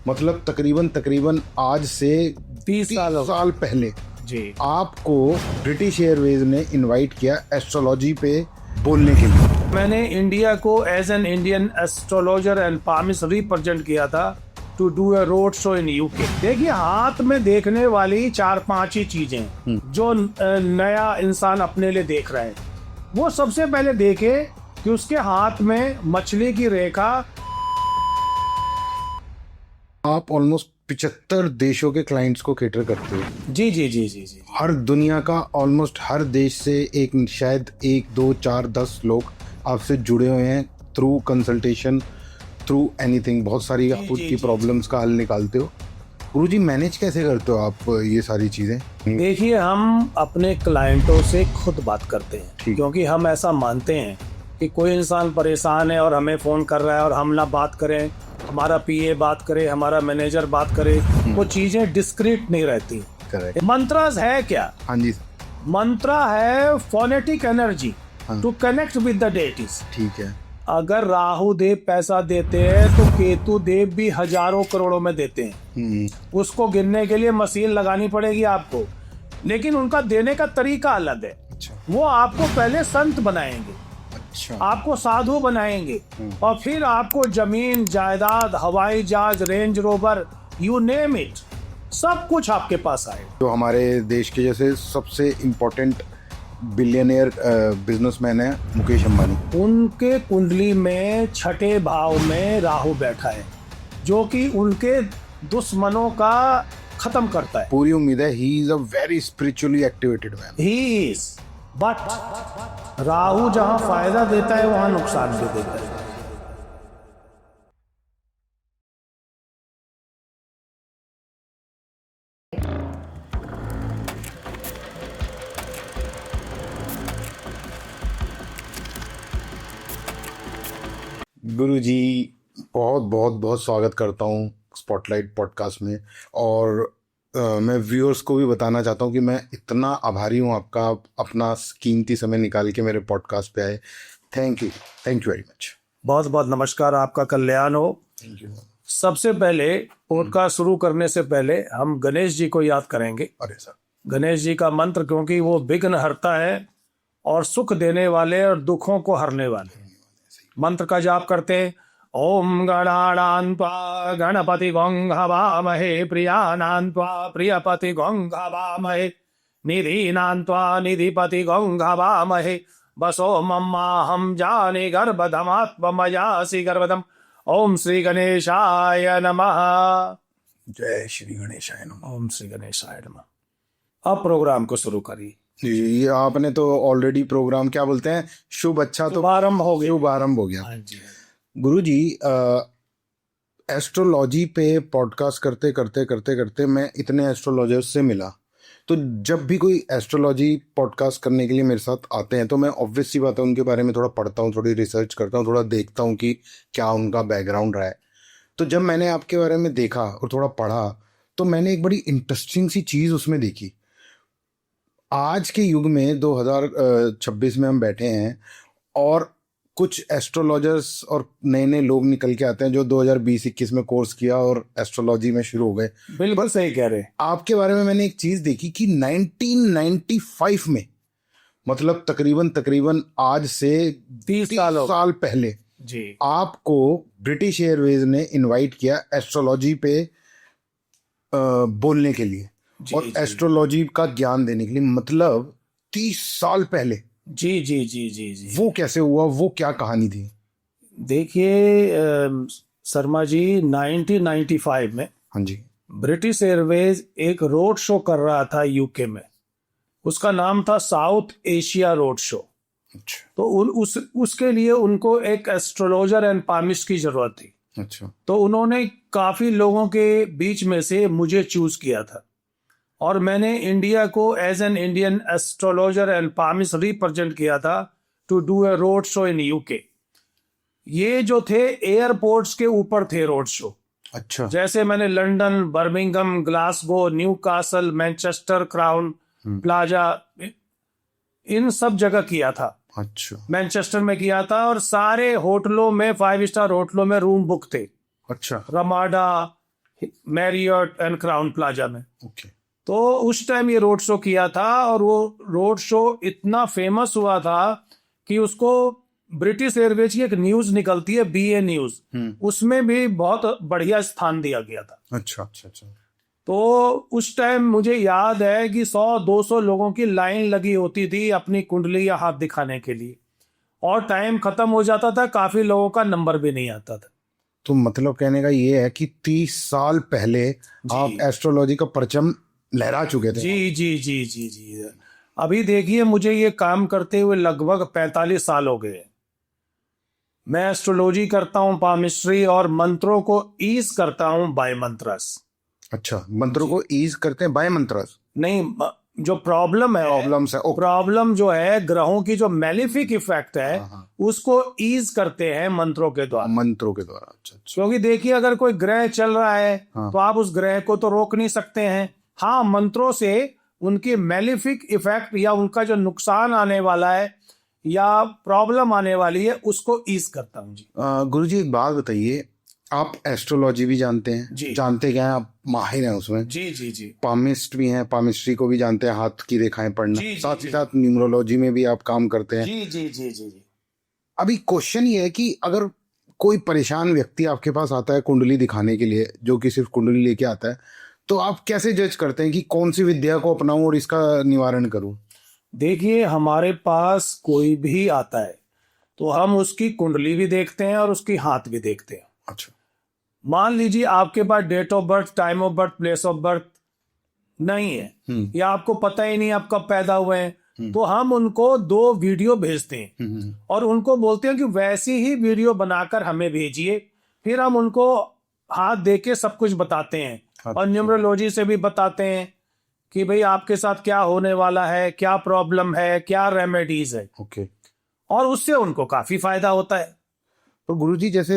मतलब तकरीबन तकरीबन आज से 30 साल पहले जी आपको ब्रिटिश एयरवेज ने इनवाइट किया एस्ट्रोलॉजी पे बोलने के लिए। मैंने इंडिया को as an Indian astrologer and palmist represent किया था to do a road show in UK. देखिए, हाथ में देखने वाली 4-5 ही चीजें जो नया इंसान अपने लिए देख रहा है, वो सबसे पहले देखे कि उसके हाथ में मछली की रेखा। आप ऑलमोस्ट 75 देशों के क्लाइंट्स को केटर करते हो। जी जी जी जी जी हर दुनिया का ऑलमोस्ट हर देश से एक शायद 1 2 4 10 लोग आपसे जुड़े हुए हैं थ्रू कंसल्टेशन, थ्रू एनीथिंग। बहुत सारी आप उनकी प्रॉब्लम्स का हल निकालते हो। गुरुजी, मैनेज कैसे करते हो आप ये सारी चीजें? देखिए, हम अपने क्लाइंटों से खुद बात करते हैं, क्योंकि हम ऐसा मानते हैं कि कोई इंसान परेशान है और हमें फोन कर रहा है और हम ना बात करें, हमारा पीए बात करे, हमारा मैनेजर बात करे, वो चीजें डिस्क्रीट नहीं रहती। करेक्ट। मंत्रास है क्या? हाँ जी, मंत्रा है phonetic energy to connect with the deities. ठीक है। अगर राहु देव पैसा देते हैं तो केतु देव भी हजारों करोड़ों में देते हैं। उसको गिनने के लिए मशीन लगानी पड़ेगी आपको, लेकिन उनका देने का तरीका अलग है। अच्छा। वो आपको पहले संत बनाएंगे, अच्छा। आपको साधु बनाएंगे, और फिर आपको जमीन जायदाद, हवाई जहाज, range rover, you name it, सब कुछ आपके पास आए। जो हमारे देश के जैसे सबसे इम्पोर्टेंट बिलियनियर बिजनेसमैन है मुकेश अंबानी, उनके कुंडली में 6ठे भाव में राहु बैठा है, जो कि उनके दुश्मनों का खत्म करता है। पूरी उम्मीद है he is a very spiritually activated man. He is, but Rahu जहां फायदा देता है वहां नुकसान भी देता है। गुरुजी, बहुत बहुत बहुत स्वागत करता हूँ स्पॉटलाइट पॉडकास्ट में। और मैं व्यूअर्स को भी बताना चाहता हूँ कि मैं इतना आभारी हूँ आपका, आप अपना कीमती समय निकाल के मेरे पॉडकास्ट पे आए। Thank you very much. बहुत बहुत नमस्कार, आपका कल्याण हो। Thank you. सबसे पहले पॉडकास्ट शुरू करने से पहले हम गणेश जी को याद करेंगे। अरे सर, गणेश जी का मंत्र, क्योंकि वो विघ्न हरता है और सुख देने वाले और दुखों को हरने वाले। मंत्र का जाप करते हैं। ओम गणानान्त्वा गणपति गंघवामहे, प्रियानान्त्वा प्रियपति गंघवामहे, निधीनान्त्वा निधिपति गंघवामहे, बसो मम्माहं जाने गर्भधमात्मयासि गर्भधम। ओम श्री गणेशाय नमः। जय श्री गणेशाय नमः। ओम श्री गणेशाय नमः। अब प्रोग्राम को शुरू करिए। जी, आपने तो ऑलरेडी प्रोग्राम क्या बोलते हैं, शुभ अच्छा तो शुभारंभ हो गया। शुभारंभ हो गया। हाँ जी। गुरुजी, एस्ट्रोलॉजी पे पॉडकास्ट करते करते करते करते मैं इतने एस्ट्रोलॉजर्स से मिला, तो जब भी कोई एस्ट्रोलॉजी पॉडकास्ट करने के लिए मेरे साथ आते हैं तो मैं ऑब्वियस सी बात है उनके बारे में थोड़ा पढ़ता हूँ, थोड़ी रिसर्च करता हूँ, थोड़ा देखता हूँ कि क्या उनका बैकग्राउंड रहा है। तो जब मैंने आपके बारे में देखा और थोड़ा पढ़ा तो मैंने एक बड़ी इंटरेस्टिंग सी चीज़ उसमें देखी। आज के युग में 2026 में हम बैठे हैं और कुछ एस्ट्रोलॉजर्स और नए नए लोग निकल के आते हैं जो 2020-21 में कोर्स किया और एस्ट्रोलॉजी में शुरू हो गए। बिल्कुल सही कह रहे हैं। आपके बारे में मैंने एक चीज देखी कि 1995 में, मतलब तकरीबन तकरीबन आज से 30 साल पहले जी, आपको ब्रिटिश एयरवेज ने इनवाइट किया एस्ट्रोलॉजी पे बोलने के लिए और एस्ट्रोलॉजी का ज्ञान देने के लिए। मतलब 30 साल पहले। जी जी जी जी जी। वो कैसे हुआ, वो क्या कहानी थी? देखिए शर्मा जी, 1995 में हाँ जी। ब्रिटिश एयरवेज एक रोड शो कर रहा था यूके में। उसका नाम था साउथ एशिया रोड शो। अच्छा। तो उसके लिए उनको एक एस्ट्रोलॉजर एंड पामिस्ट की जरूरत थी। अच्छा। तो उन्होंने काफी लोगों के बीच में से मुझे चूज किया था और मैंने इंडिया को as an Indian astrologer and palmist represent किया था to do a road show in UK. ये जो थे एयरपोर्ट्स के ऊपर थे रोड शो। अच्छा। जैसे मैंने London, Birmingham, Glasgow, Newcastle, Manchester, Crowne Plaza, इन सब जगह किया था। अच्छा। मैनचेस्टर में किया था और सारे होटलों में, 5 स्टार होटलों में रूम बुक थे। अच्छा। Ramada, Marriott and Crowne Plaza में। ओके। तो उस टाइम ये रोड शो किया था और वो रोड शो इतना फेमस हुआ था कि उसको ब्रिटिश एयरवेज की एक न्यूज निकलती है BA न्यूज, उसमें भी बहुत बढ़िया स्थान दिया गया था। अच्छा अच्छा अच्छा। तो उस टाइम मुझे याद है कि 100-200 लोगों की लाइन लगी होती थी अपनी कुंडली या हाथ दिखाने के लिए, और टाइम खत्म हो जाता था, काफी लोगों का नंबर भी नहीं आता था। तो मतलब कहने का ये है कि 30 साल पहले आप एस्ट्रोलॉजी का परचम लहरा चुके थे। जी जी जी जी जी। अभी देखिए, मुझे ये काम करते हुए लगभग 45 साल हो गए। मैं एस्ट्रोलॉजी करता हूँ, पामिस्ट्री, और मंत्रों को ईज करता हूँ बाय मंत्रस। अच्छा, मंत्रों को ईज करते हैं बाय मंत्रस? नहीं, जो प्रॉब्लम है, प्रॉब्लम्स है, ओके। प्रॉब्लम जो है, ग्रहों की जो मैलिफिक इफेक्ट है, उसको ईज करते हैं मंत्रों के द्वारा। मंत्रों के द्वारा, अच्छा अच्छा। क्योंकि देखिए, अगर कोई ग्रह चल रहा है तो आप उस ग्रह को तो रोक नहीं सकते हैं। हाँ, मंत्रों से उनकी मैलिफिक इफेक्ट या उनका जो नुकसान आने वाला है या प्रॉब्लम आने वाली है, उसको ईज करता हूँ जी। गुरुजी एक बात बताइए, आप एस्ट्रोलॉजी भी जानते हैं? जी। जानते क्या हैं आप? माहिर हैं उसमें? जी जी जी। पामिस्ट भी हैं, पामिस्ट्री को भी जानते हैं, हाथ की रेखाएं पढ़ना। जी, जी, साथ ही जी। साथ न्यूमरोलॉजी में भी आप काम करते हैं। जी जी जी जी जी। अभी क्वेश्चन ये है कि अगर कोई परेशान व्यक्ति आपके पास आता है कुंडली दिखाने के लिए, जो कि सिर्फ कुंडली लेके आता है, तो आप कैसे जज करते हैं कि कौन सी विद्या को अपनाऊं और इसका निवारण करूं? देखिए, हमारे पास कोई भी आता है तो हम उसकी कुंडली भी देखते हैं और उसकी हाथ भी देखते हैं। अच्छा। मान लीजिए आपके पास date of birth, time of birth, place of birth नहीं है, या आपको पता ही नहीं आप कब पैदा हुए हैं, तो हम उनको 2 वीडियो भेजते हैं और उनको बोलते हैं कि वैसी ही वीडियो बनाकर हमें भेजिए। फिर हम उनको हाथ दे के सब कुछ बताते हैं। अच्छा। और न्यूमरोलॉजी से भी बताते हैं कि भाई आपके साथ क्या होने वाला है, क्या प्रॉब्लम है, क्या रेमेडीज है। ओके। और उससे उनको काफी फायदा होता है। तो गुरुजी जैसे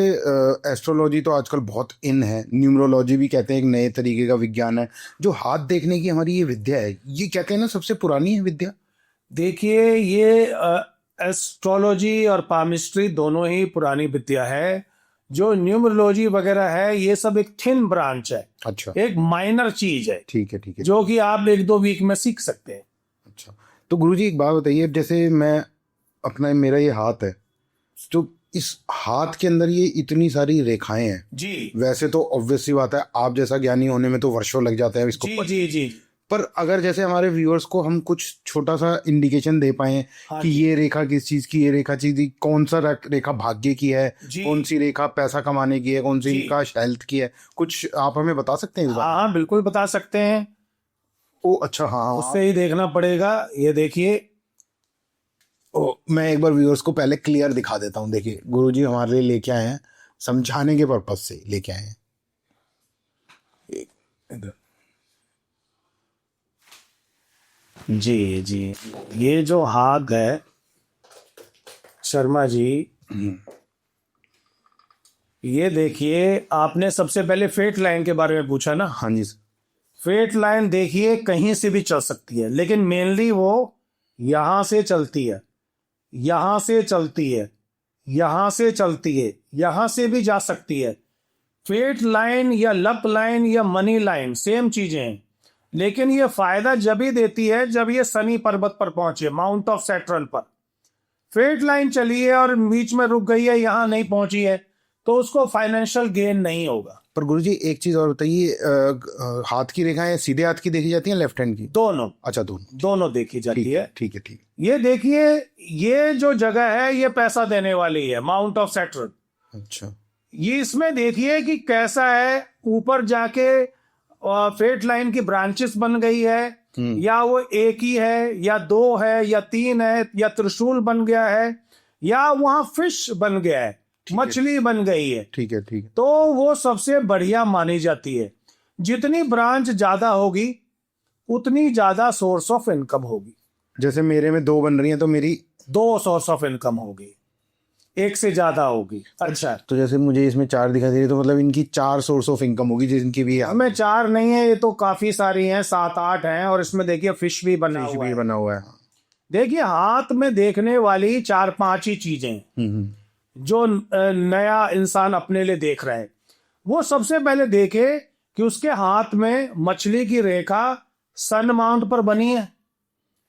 एस्ट्रोलॉजी तो आजकल बहुत इन है, न्यूमरोलॉजी भी कहते हैं एक नए तरीके का विज्ञान है। जो हाथ देखने की हमारी ये विद्या है, ये कहते हैं ना सबसे पुरानी है विद्या। देखिए, ये एस्ट्रोलॉजी और पामिस्ट्री दोनों ही पुरानी विद्या है। जो न्यूमरोलॉजी वगैरह है, ये सब एक थिन ब्रांच है। अच्छा। एक माइनर चीज है। ठीक है ठीक है। जो कि आप 1-2 वीक में सीख सकते हैं। अच्छा, तो गुरुजी एक बात बताइए, जैसे मैं अपना, मेरा ये हाथ है, तो इस हाथ के अंदर ये इतनी सारी रेखाएं हैं जी। वैसे तो ऑब्वियस सी बात है, आप जैसा ज्ञानी होने में तो वर्षों लग जाते हैं इसको। जी जी जी। पर अगर जैसे हमारे व्यूअर्स को हम कुछ छोटा सा इंडिकेशन दे पाए कि ये रेखा किस चीज की, ये रेखा चीज की, कौन सा रेखा भाग्य की है, कौन सी रेखा पैसा कमाने की है, कौन सी रेखा हेल्थ की है, कुछ आप हमें बता सकते हैं? हाँ हाँ, बिल्कुल बता सकते हैं। ओ अच्छा, हाँ, उससे ही देखना पड़ेगा। ये देखिए, मैं एक बार व्यूअर्स को पहले क्लियर दिखा देता हूँ। देखिए गुरुजी हमारे लिए लेके आए हैं, समझाने के पर्पज से लेके आए हैं। इधर जी जी। ये जो हाथ है शर्मा जी, ये देखिए, आपने सबसे पहले फेट लाइन के बारे में पूछा ना। हाँ जी। फेट लाइन देखिए कहीं से भी चल सकती है, लेकिन मेनली वो यहां से चलती है, यहां से चलती है, यहां से चलती है, यहां से भी जा सकती है। फेट लाइन या लक लाइन या मनी लाइन सेम चीजें हैं, लेकिन ये फायदा जब ही देती है जब ये शनि पर्वत पर पहुंचे, माउंट ऑफ सैटर्न पर। फेट लाइन चली है और बीच में रुक गई है, यहां नहीं पहुंची है, तो उसको फाइनेंशियल गेन नहीं होगा। पर गुरुजी एक चीज और बताइए, हाथ की रेखाएं सीधे हाथ की देखी जाती हैं, लेफ्ट हैंड की? दोनों। अच्छा, दोनों। दोनों देखी जाती है। ठीक है ठीक है। ये देखिए, ये जो जगह है ये पैसा देने वाली है, माउंट ऑफ सैटर्न। अच्छा। ये इसमें देखिए कि कैसा है, ऊपर जाके फेट लाइन की ब्रांचेस बन गई है, या वो एक ही है या 2 है या 3 है, या त्रिशूल बन गया है, या वहां फिश बन गया है, मछली बन गई है। ठीक है ठीक है। तो वो सबसे बढ़िया मानी जाती है। जितनी ब्रांच ज्यादा होगी उतनी ज्यादा सोर्स ऑफ इनकम होगी। जैसे मेरे में 2 बन रही हैं तो मेरी 2 सोर्स ऑफ इनकम होगी, एक से ज्यादा होगी। अच्छा, तो जैसे मुझे इसमें 4 दिखाई दे रही, तो मतलब इनकी 4 सोर्स ऑफ इनकम होगी, जिनकी भी हमें 4 नहीं है, ये तो काफी सारी हैं, 7-8 हैं। और इसमें देखिए फिश भी बना हुआ है। बना हुआ है। देखिए, हाथ में देखने वाली 4-5 ही चीजें हैं जो नया इंसान अपने लिए देख रहा है। वो सबसे पहले देखे कि उसके हाथ में मछली की रेखा सन माउंट पर बनी है।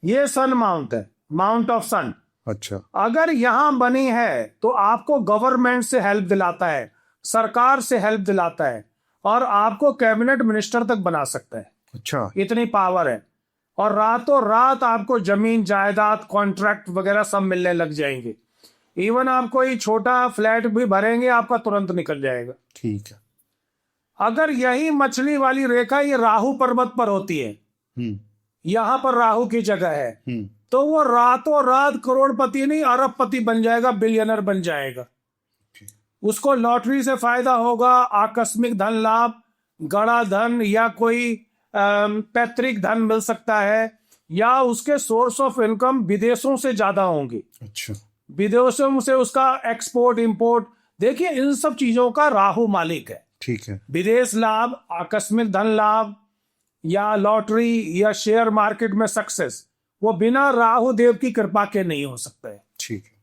ये सन माउंट है, माउंट ऑफ सन। अच्छा। अगर यहां बनी है तो आपको गवर्नमेंट से हेल्प दिलाता है, सरकार से हेल्प दिलाता है, और आपको कैबिनेट मिनिस्टर तक बना सकता है। अच्छा। इतनी पावर है। और रातों रात आपको जमीन जायदाद कॉन्ट्रैक्ट वगैरह सब मिलने लग जाएंगे। इवन आप कोई छोटा फ्लैट भी भरेंगे आपका तुरंत निकल जाएगा। ठीक है। अगर यही मछली वाली रेखा ये राहु पर्वत पर होती है, यहां पर राहु की जगह है, तो वो रातों रात करोड़पति नहीं अरबपति बन जाएगा, बिलियनर बन जाएगा। उसको लॉटरी से फायदा होगा, आकस्मिक धन लाभ, गड़ा धन या कोई पैतृक धन मिल सकता है, या उसके सोर्स ऑफ इनकम विदेशों से ज्यादा होंगे। अच्छा। विदेशों से उसका एक्सपोर्ट इंपोर्ट, देखिए इन सब चीजों का राहु मालिक है। ठीक है। विदेश लाभ, आकस्मिक धन लाभ, या लॉटरी या शेयर मार्केट में सक्सेस, वो बिना राहु देव की कृपा के नहीं हो सकता है। ठीक है।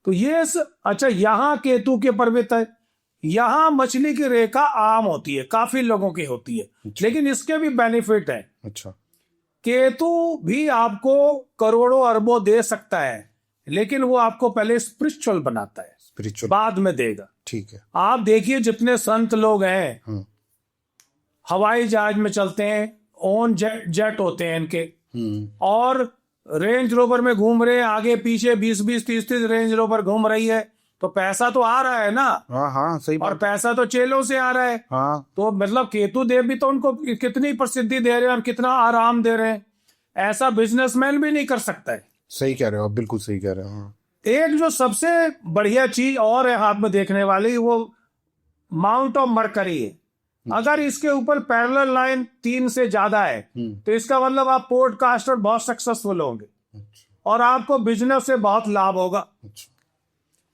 तो ये अच्छा, यहां केतु के पर्वत है, यहां मछली की रेखा आम होती है, काफी लोगों की होती है। अच्छा। लेकिन इसके भी बेनिफिट है। अच्छा। केतु भी आपको करोड़ों अरबों दे सकता है, लेकिन वो आपको पहले स्पिरिचुअल बनाता है, स्पिरिचुअल बाद में देगा। ठीक है। आप देखिए जितने संत लोग हैं, हवाई जहाज में चलते हैं, ओन जेट होते हैं इनके, और रेंज रोवर में घूम रहे हैं, आगे पीछे 20-20 30-30 रेंज रोवर घूम रही है, तो पैसा तो आ रहा है ना। हाँ हाँ, सही और बात। पैसा तो चेलों से आ रहा है। हाँ। तो मतलब केतु देव भी तो उनको कितनी प्रसिद्धि दे रहे हैं और कितना आराम दे रहे हैं, ऐसा बिजनेसमैन भी नहीं कर सकता है। सही कह रहे हो आप, बिल्कुल सही कह रहे हो। हाँ। एक जो सबसे बढ़िया चीज और है हाथ में देखने वाली, वो माउंट ऑफ मरकरी है। अगर इसके ऊपर पैरेलल लाइन 3 से ज्यादा है, तो इसका मतलब आप पॉडकास्टर बहुत सक्सेसफुल होंगे और आपको बिजनेस से बहुत लाभ होगा।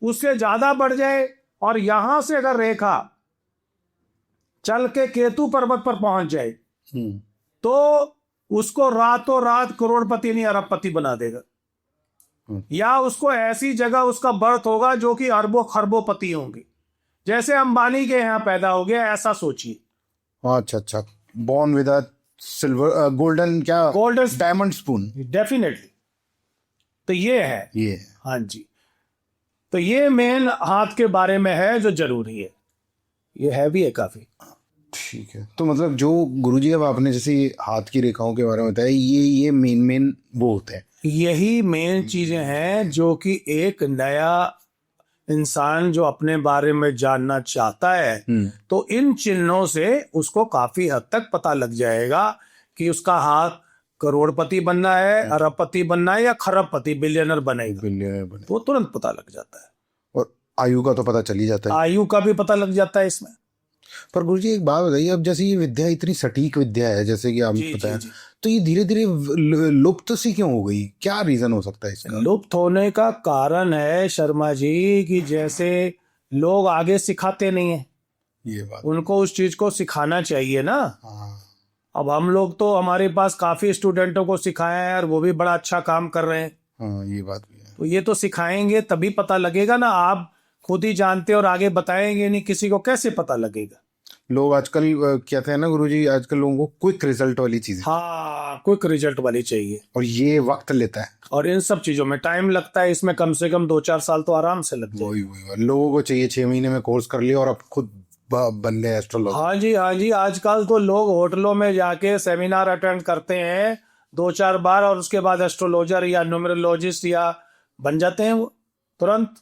उससे ज्यादा बढ़ जाए और यहां से अगर रेखा चल के केतु पर्वत पर पहुंच जाए, तो उसको रातों रात करोड़पति नहीं अरबपति बना देगा। या उसको ऐसी जगह उसका बर्थ होगा जो कि अरबों खरबों पति होंगे, जैसे अंबानी के यहाँ पैदा हो गया, ऐसा सोचिए। अच्छा अच्छा, born with a silver golden, क्या गोल्डन डायमंड स्पून। डेफिनेटली। तो ये है। ये हाँ जी, तो ये मेन हाथ के बारे में है जो जरूरी है। ये हैवी है काफी। ठीक है। तो मतलब जो गुरुजी अब आपने जैसे हाथ की रेखाओं के बारे में बताया, ये मेन वो होते हैं, यही मेन चीजें हैं जो कि एक नया इंसान जो अपने बारे में जानना चाहता है, तो इन चिन्हों से उसको काफी हद तक पता लग जाएगा कि उसका हाथ करोड़पति बनना है, अरबपति बनना है, या खरबपति बिलियनर बनेगा। बिलियनर बने। तो तुरंत पता लग जाता है। और आयु का तो पता चल ही जाता है। आयु का भी पता लग जाता है इसमें। पर गुरुजी एक बात बताइए, अब जैसे ये विद्या इतनी सटीक विद्या है, जैसे कि आपको पता है, तो ये धीरे धीरे लुप्त सी क्यों हो गई? क्या रीजन हो सकता है इसका? लुप्त होने का कारण है शर्मा जी कि जैसे लोग आगे सिखाते नहीं है, ये बात, उनको उस चीज को सिखाना चाहिए ना। हाँ। अब हम लोग तो, हमारे पास काफी स्टूडेंटों को सिखाया है और वो भी बड़ा अच्छा काम कर रहे हैं। हाँ, ये बात भी है। तो ये तो सिखाएंगे तभी पता लगेगा ना। आप खुद ही जानते और आगे बताएंगे नहीं, किसी को कैसे पता लगेगा? लोग आजकल कहते हैं ना गुरुजी, आजकल लोगों को क्विक रिजल्ट वाली चीजें, हाँ, क्विक रिजल्ट वाली चाहिए, और ये वक्त लेता है, और इन सब चीजों में टाइम लगता है। इसमें कम से कम 2-4 साल तो आराम से लग जाए। वही लोगों को चाहिए 6 महीने में कोर्स कर लिया और अब खुद बन गए एस्ट्रोलॉजर। हाँ जी, हाँ जी। आजकल तो लोग होटलों में जाके सेमिनार अटेंड करते हैं 2-4 बार, और उसके बाद एस्ट्रोलॉजर या न्यूमरोलॉजिस्ट या बन जाते हैं वो तुरंत,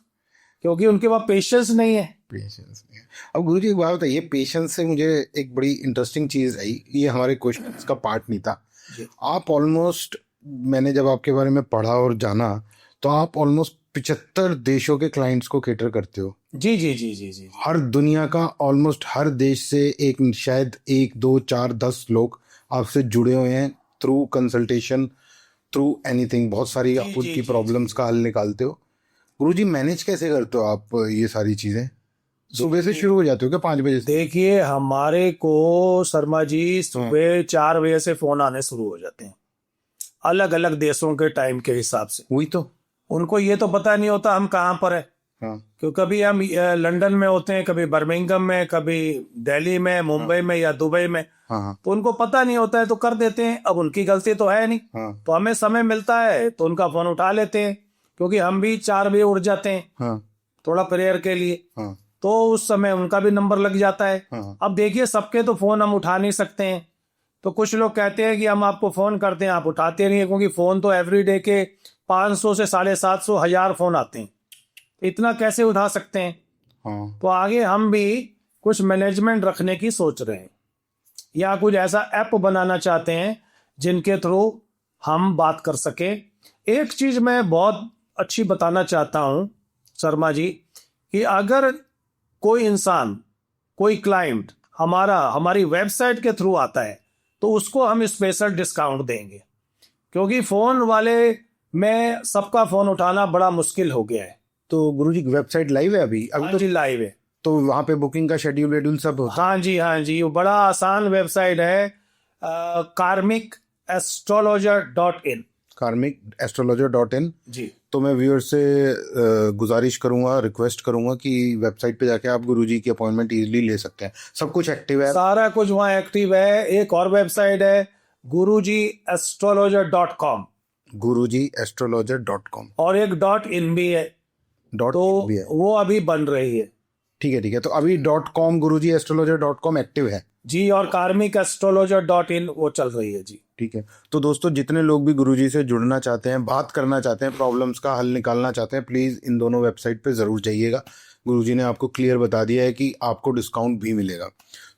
क्योंकि उनके पास पेशेंस नहीं है। पेशेंस नहीं है। अब गुरुजी एक बात बताइए, पेशेंस से मुझे एक बड़ी इंटरेस्टिंग चीज आई, ये हमारे क्वेश्चन का पार्ट नहीं था। आप ऑलमोस्ट, मैंने जब आपके बारे में पढ़ा और जाना, तो आप ऑलमोस्ट 75 देशों के क्लाइंट्स को केटर करते हो। जी जी जी जी जी। हर दुनिया का ऑलमोस्ट हर देश से एक, शायद 1 2 4 10 लोग आपसे जुड़े हुए हैं थ्रू कंसल्टेशन, थ्रू एनीथिंग। बहुत सारी आप उनकी प्रॉब्लम्स का हल निकालते हो। गुरुजी मैनेज कैसे करते हो आप ये सारी चीजें? सुबह से शुरू हो जाते हो क्या 5 बजे से? देखिए, हमारे को शर्मा जी सुबह 4 बजे से फोन आने शुरू हो जाते हैं, अलग अलग देशों के टाइम के हिसाब से। वही तो, उनको ये तो पता नहीं होता हम कहाँ पर है। हाँ क्योंकि कभी हम लंदन में होते हैं, कभी बर्मिंघम में, कभी दिल्ली में, मुंबई में या दुबई में, हाँ हाँ तो उनको पता नहीं होता है तो कर देते हैं। अब उनकी गलती तो है नहीं, हाँ तो हमें समय मिलता है तो उनका फोन उठा लेते हैं, क्योंकि हम भी 4 बजे उठ जाते हैं हाँ थोड़ा प्रेयर के लिए, हाँ तो उस समय उनका भी नंबर लग जाता है। हाँ अब देखिए, सबके तो फोन हम उठा नहीं सकते हैं, तो कुछ लोग कहते हैं कि हम आपको फोन करते हैं, आप उठाते नहीं है, क्योंकि फोन तो एवरीडे के 500 से 750 1000 फोन आते हैं, इतना कैसे उठा सकते हैं। हाँ तो आगे हम भी कुछ मैनेजमेंट रखने की सोच रहे हैं, या कुछ ऐसा ऐप बनाना चाहते हैं जिनके थ्रू हम बात कर सके। एक चीज मैं बहुत अच्छी बताना चाहता हूं शर्मा जी, कि अगर कोई इंसान, कोई क्लाइंट हमारी वेबसाइट के थ्रू आता है तो उसको हम स्पेशल डिस्काउंट देंगे, क्योंकि फोन वाले में सबका फोन उठाना बड़ा मुश्किल हो गया है। तो गुरुजी वेबसाइट लाइव है अभी अभी हाँ तो जी, लाइव है। तो वहाँ पे बुकिंग का शेड्यूल वेड्यूल सब होता हाँ जी, हाँ जी, वो बड़ा आसान वेबसाइट है, karmicastrologer.in। karmicastrologer.in। जी तो मैं व्यूअर से गुजारिश करूंगा, रिक्वेस्ट करूंगा कि वेबसाइट पे जाके आप गुरुजी की अपॉइंटमेंट इजीली ले सकते हैं, सब कुछ एक्टिव है। सारा कुछ वहाँ एक्टिव है। एक और वेबसाइट है gurujiastrologer.com, gurujiastrologer.com और एक .in भी है, डॉट तो भी है। वो अभी बन रही है। ठीक है तो अभी .com gurujiastrologer.com एक्टिव है। जी, और karmicastrologer.in वो चल रही है जी। ठीक है, तो दोस्तों जितने लोग भी गुरुजी से जुड़ना चाहते हैं, बात करना चाहते हैं, प्रॉब्लम्स का हल निकालना चाहते हैं, प्लीज़ इन दोनों वेबसाइट पे ज़रूर जाइएगा। गुरुजी ने आपको क्लियर बता दिया है कि आपको डिस्काउंट भी मिलेगा।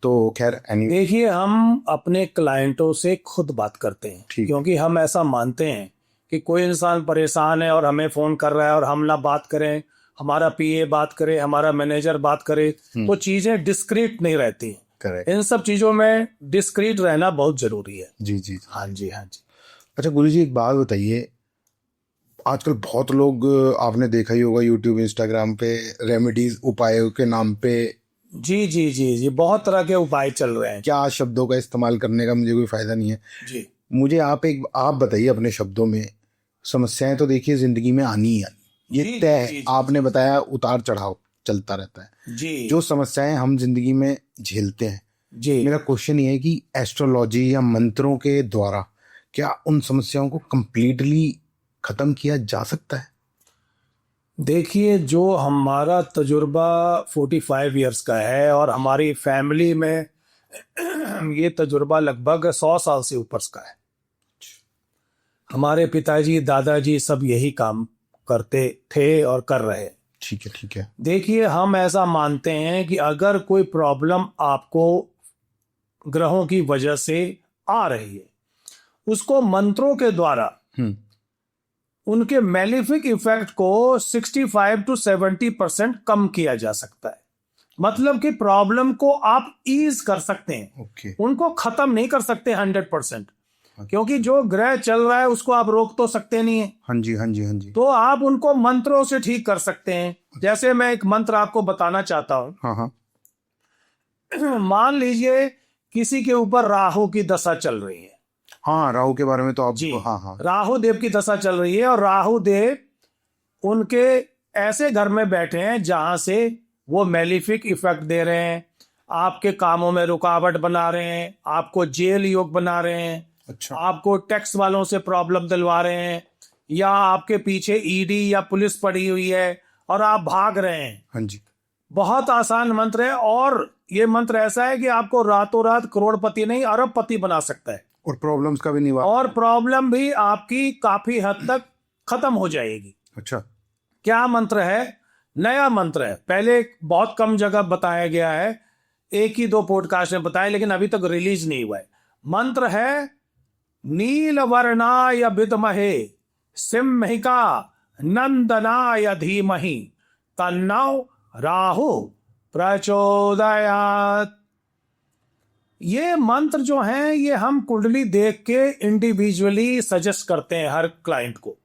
तो खैर देखिए, हम अपने क्लाइंटों से खुद बात करते हैं, ठीक। क्योंकि हम ऐसा मानते हैं कि कोई इंसान परेशान है और हमें फोन कर रहा है और हम ना बात करें, हमारा पीए बात करे, हमारा मैनेजर बात करे, तो चीजें डिस्क्रीट नहीं रहती। करेक्ट। इन सब चीजों में डिस्क्रीट रहना बहुत जरूरी है। जी जी। हाँ जी, हाँ जी। अच्छा गुरुजी एक बात बताइए, आजकल बहुत लोग आपने देखा ही होगा यूट्यूब इंस्टाग्राम पे रेमेडीज उपायों के नाम पे जी जी जी जी, बहुत तरह के उपाय चल रहे हैं। क्या शब्दों का इस्तेमाल करने का मुझे कोई फायदा नहीं है। जी, मुझे आप बताइए अपने शब्दों में, समस्याएं तो देखिए जिंदगी में आनी ही आनी, ये जी, तय है। जी, जी, आपने बताया उतार चढ़ाव चलता रहता है, जी जो समस्याएं हम जिंदगी में झेलते हैं। जी। मेरा क्वेश्चन ये है कि एस्ट्रोलॉजी या मंत्रों के द्वारा क्या उन समस्याओं को कंप्लीटली खत्म किया जा सकता है? देखिए, जो हमारा तजुर्बा 45 इयर्स का है और हमारी फैमिली में ये तजुर्बा लगभग 100 साल से ऊपर का है। हमारे पिताजी, दादाजी सब यही काम करते थे और कर रहे हैं। ठीक है। देखिए, हम ऐसा मानते हैं कि अगर कोई प्रॉब्लम आपको ग्रहों की वजह से आ रही है, उसको मंत्रों के द्वारा उनके मैलिफिक इफेक्ट को 65 to 70% कम किया जा सकता है। मतलब कि प्रॉब्लम को आप ईज कर सकते हैं, ओके। उनको खत्म नहीं कर सकते 100%, क्योंकि जो ग्रह चल रहा है उसको आप रोक तो सकते नहीं है। हाँ जी हाँ जी हाँ जी। तो आप उनको मंत्रों से ठीक कर सकते हैं। जैसे मैं एक मंत्र आपको बताना चाहता हूं। हाँ हाँ मान लीजिए किसी के ऊपर राहु की दशा चल रही है। हाँ, राहु के बारे में तो आप जी, हाँ हाँ राहु देव की दशा चल रही है और राहु देव उनके ऐसे घर में बैठे हैं जहां से वो मैलिफिक इफेक्ट दे रहे हैं, आपके कामों में रुकावट बना रहे हैं, आपको जेल योग बना रहे हैं, अच्छा। आपको टैक्स वालों से प्रॉब्लम दिलवा रहे हैं, या आपके पीछे ईडी या पुलिस पड़ी हुई है और आप भाग रहे हैं। हाँ जी। बहुत आसान मंत्र है, और ये मंत्र ऐसा है कि आपको रातों रात करोड़पति नहीं अरबपति बना सकता है, और प्रॉब्लम्स का भी निवारण, और प्रॉब्लम भी आपकी काफी हद तक खत्म हो जाएगी। अच्छा। क्या मंत्र है? नया मंत्र है, पहले बहुत कम जगह बताया गया है, 1 ही 2 पॉडकास्ट में बताया, लेकिन अभी तक रिलीज नहीं हुआ है। मंत्र है नील वर्णाय विद्महे सिंहिका नंदनाय धीमहि तन्नो राहु प्रचोदयात्। ये मंत्र जो हैं ये हम कुंडली देख के इंडिविजुअली सजेस्ट करते हैं हर क्लाइंट को।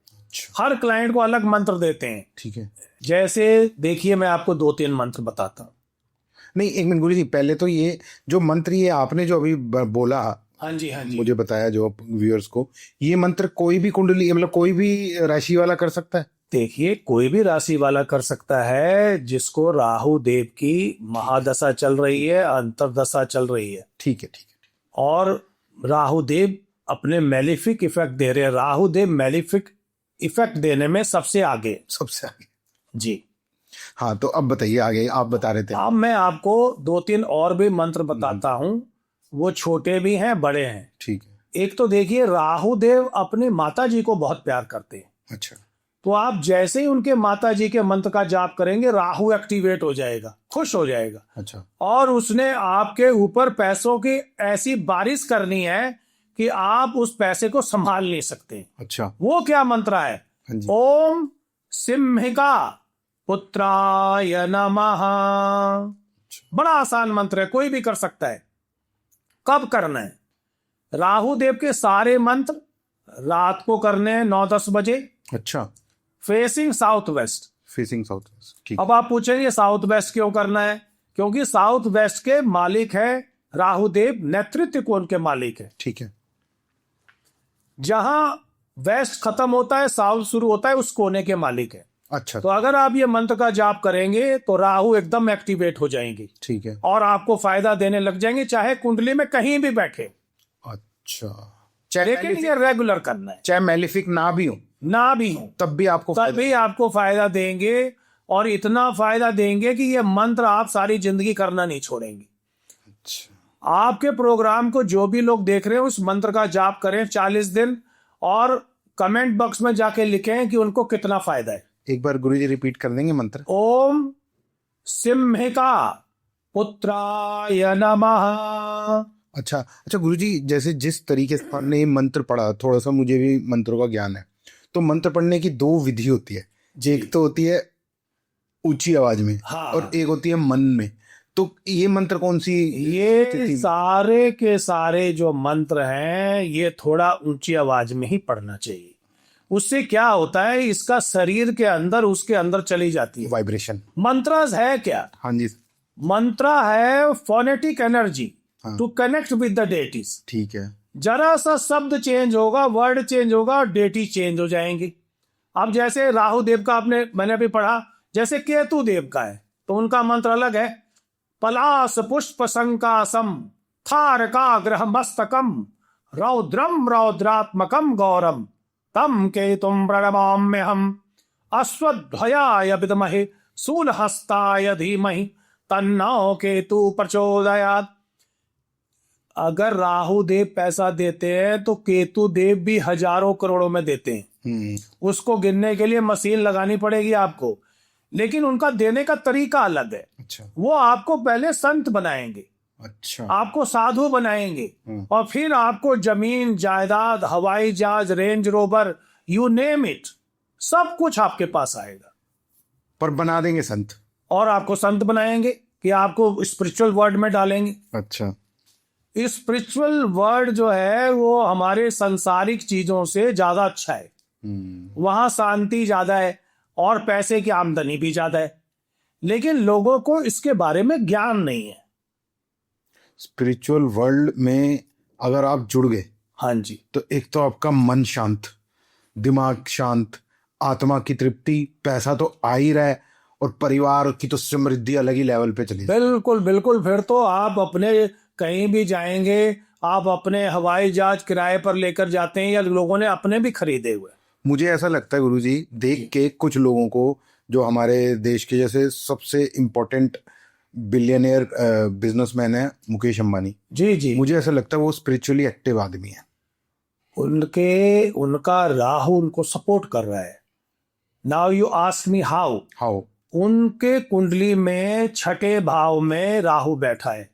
हर क्लाइंट को अलग मंत्र देते हैं। ठीक है। जैसे देखिए, मैं आपको 2-3 मंत्र बताता हूँ। नहीं, एक मिनट गुरु जी, पहले तो ये जो मंत्र ये आपने जो अभी बोला, हाँ जी, हाँ जी, मुझे बताया जो व्यूअर्स को, ये मंत्र कोई भी कुंडली मतलब कोई भी राशि वाला कर सकता है? देखिए, कोई भी राशि वाला कर सकता है जिसको राहु देव की महादशा चल रही है, अंतरदशा चल रही है, ठीक है, ठीक है। और राहु देव अपने मेलिफिक इफेक्ट दे रहे हैं। राहु देव मेलिफिक इफेक्ट देने में सबसे आगे। सबसे आगे। जी। हाँ, तो अब बताइए, आगे आप बता रहे थे। अब मैं आपको 2-3 और भी मंत्र बताता हूं, वो छोटे भी हैं, बड़े हैं। ठीक है। एक तो देखिए, राहु देव अपने माता जी को बहुत प्यार करते हैं। अच्छा। तो आप जैसे ही उनके माता जी के मंत्र का जाप करेंगे, राहु एक्टिवेट हो जाएगा, खुश हो जाएगा। अच्छा। और उसने आपके ऊपर पैसों की ऐसी बारिश करनी है कि आप उस पैसे को संभाल नहीं सकते। अच्छा। वो क्या मंत्र है? हाँ जी। ओम सिंहिका पुत्राय नमः। बड़ा आसान मंत्र है, कोई भी कर सकता है। कब करना है? राहु देव के सारे मंत्र रात को करने हैं 9-10 बजे, अच्छा। Facing south west. Facing south west, ठीक। अब आप पूछेंगे साउथ वेस्ट क्यों करना है? क्योंकि साउथ वेस्ट के मालिक है राहु देव, नेतृत्व कोण के मालिक है। ठीक है। जहां वेस्ट खत्म होता है, साउथ शुरू होता है, उस कोने के मालिक है। अच्छा। तो अगर आप ये मंत्र का जाप करेंगे तो राहु एकदम एक्टिवेट हो जाएंगे, ठीक है। और आपको फायदा देने लग जाएंगे, चाहे कुंडली में कहीं भी बैठे। अच्छा। लेकिन ये रेगुलर करना है, चाहे मेलिफिक ना भी हो, ना भी हो, तब भी आपको तभी आपको फायदा देंगे। और इतना फायदा देंगे कि ये मंत्र आप सारी जिंदगी करना नहीं छोड़ेंगे। अच्छा। आपके प्रोग्राम को जो भी लोग देख रहे हैं, उस मंत्र का जाप करें 40 दिन, और कमेंट बॉक्स में जाके लिखें कि उनको कितना फायदा है। एक बार गुरुजी रिपीट कर देंगे मंत्र? ओम सिंहिका पुत्राय नमः। अच्छा अच्छा गुरुजी, जैसे जिस तरीके से आपने ये मंत्र पढ़ा, थोड़ा सा मुझे भी मंत्रों का ज्ञान है। तो मंत्र पढ़ने की 2 विधि होती है। एक तो होती है ऊंची आवाज में, हाँ, और एक होती है मन में। तो ये मंत्र कौन सी? ये सारे के सारे जो मंत्र हैं, ये थोड़ा ऊंची आवाज में ही पढ़ना चाहिए। उससे क्या होता है, इसका शरीर के अंदर, उसके अंदर चली जाती है वाइब्रेशन। मंत्र है क्या? हाँ जी। मंत्र है फोनेटिक एनर्जी हाँ। To connect with the deities. ठीक है। जरा सा शब्द चेंज होगा, वर्ड चेंज होगा, डेटी चेंज हो जाएंगे। अब जैसे राहु देव का मैंने अभी पढ़ा, जैसे केतु देव का है तो उनका मंत्र अलग है। पलास पुष्प संकासम थारका ग्रह मस्तकम रौद्रम रौद्रात्मकम गौरम तम केतुम प्रणमाम्यहम अश्वध्वयाय विद्महे शूलहस्ताय धीमहि तन्नो केतु प्रचोदयात्। अगर राहु देव पैसा देते हैं तो केतु देव भी हजारों करोड़ों में देते हैं। उसको गिनने के लिए मशीन लगानी पड़ेगी आपको, लेकिन उनका देने का तरीका अलग है। अच्छा। वो आपको पहले संत बनाएंगे, अच्छा। आपको साधु बनाएंगे, और फिर आपको जमीन जायदाद, हवाई जहाज, range rover, you name it, सब कुछ आपके पास आएगा। पर बना देंगे संत, और आपको संत बनाएंगे कि आपको स्पिरिचुअल वर्ल्ड में डालेंगे। अच्छा। स्पिरिचुअल वर्ल्ड जो है वो हमारे सांसारिक चीजों से ज्यादा अच्छा है। वहां शांति ज्यादा है और पैसे की आमदनी भी ज्यादा है, लेकिन लोगों को इसके बारे में ज्ञान नहीं है। स्पिरिचुअल वर्ल्ड में अगर आप जुड़ गए, हाँ जी, तो एक तो आपका मन शांत, दिमाग शांत, आत्मा की तृप्ति, पैसा तो आ ही रहा है, और परिवार की तो समृद्धि अलग ही लेवल पे चली। बिल्कुल बिल्कुल। फिर तो आप अपने कहीं भी जाएंगे, आप अपने हवाई जहाज किराए पर लेकर जाते हैं, या लोगों ने अपने भी खरीदे हुए। मुझे ऐसा लगता है गुरुजी, देख के कुछ लोगों को, जो हमारे देश के जैसे सबसे इम्पोर्टेंट बिलियनियर बिजनेसमैन है मुकेश अंबानी जी जी, मुझे ऐसा लगता है वो स्पिरिचुअली एक्टिव आदमी है। उनका राहु उनको सपोर्ट कर रहा है। Now you ask me how. उनके कुंडली में 6ठे भाव में राहु बैठा है,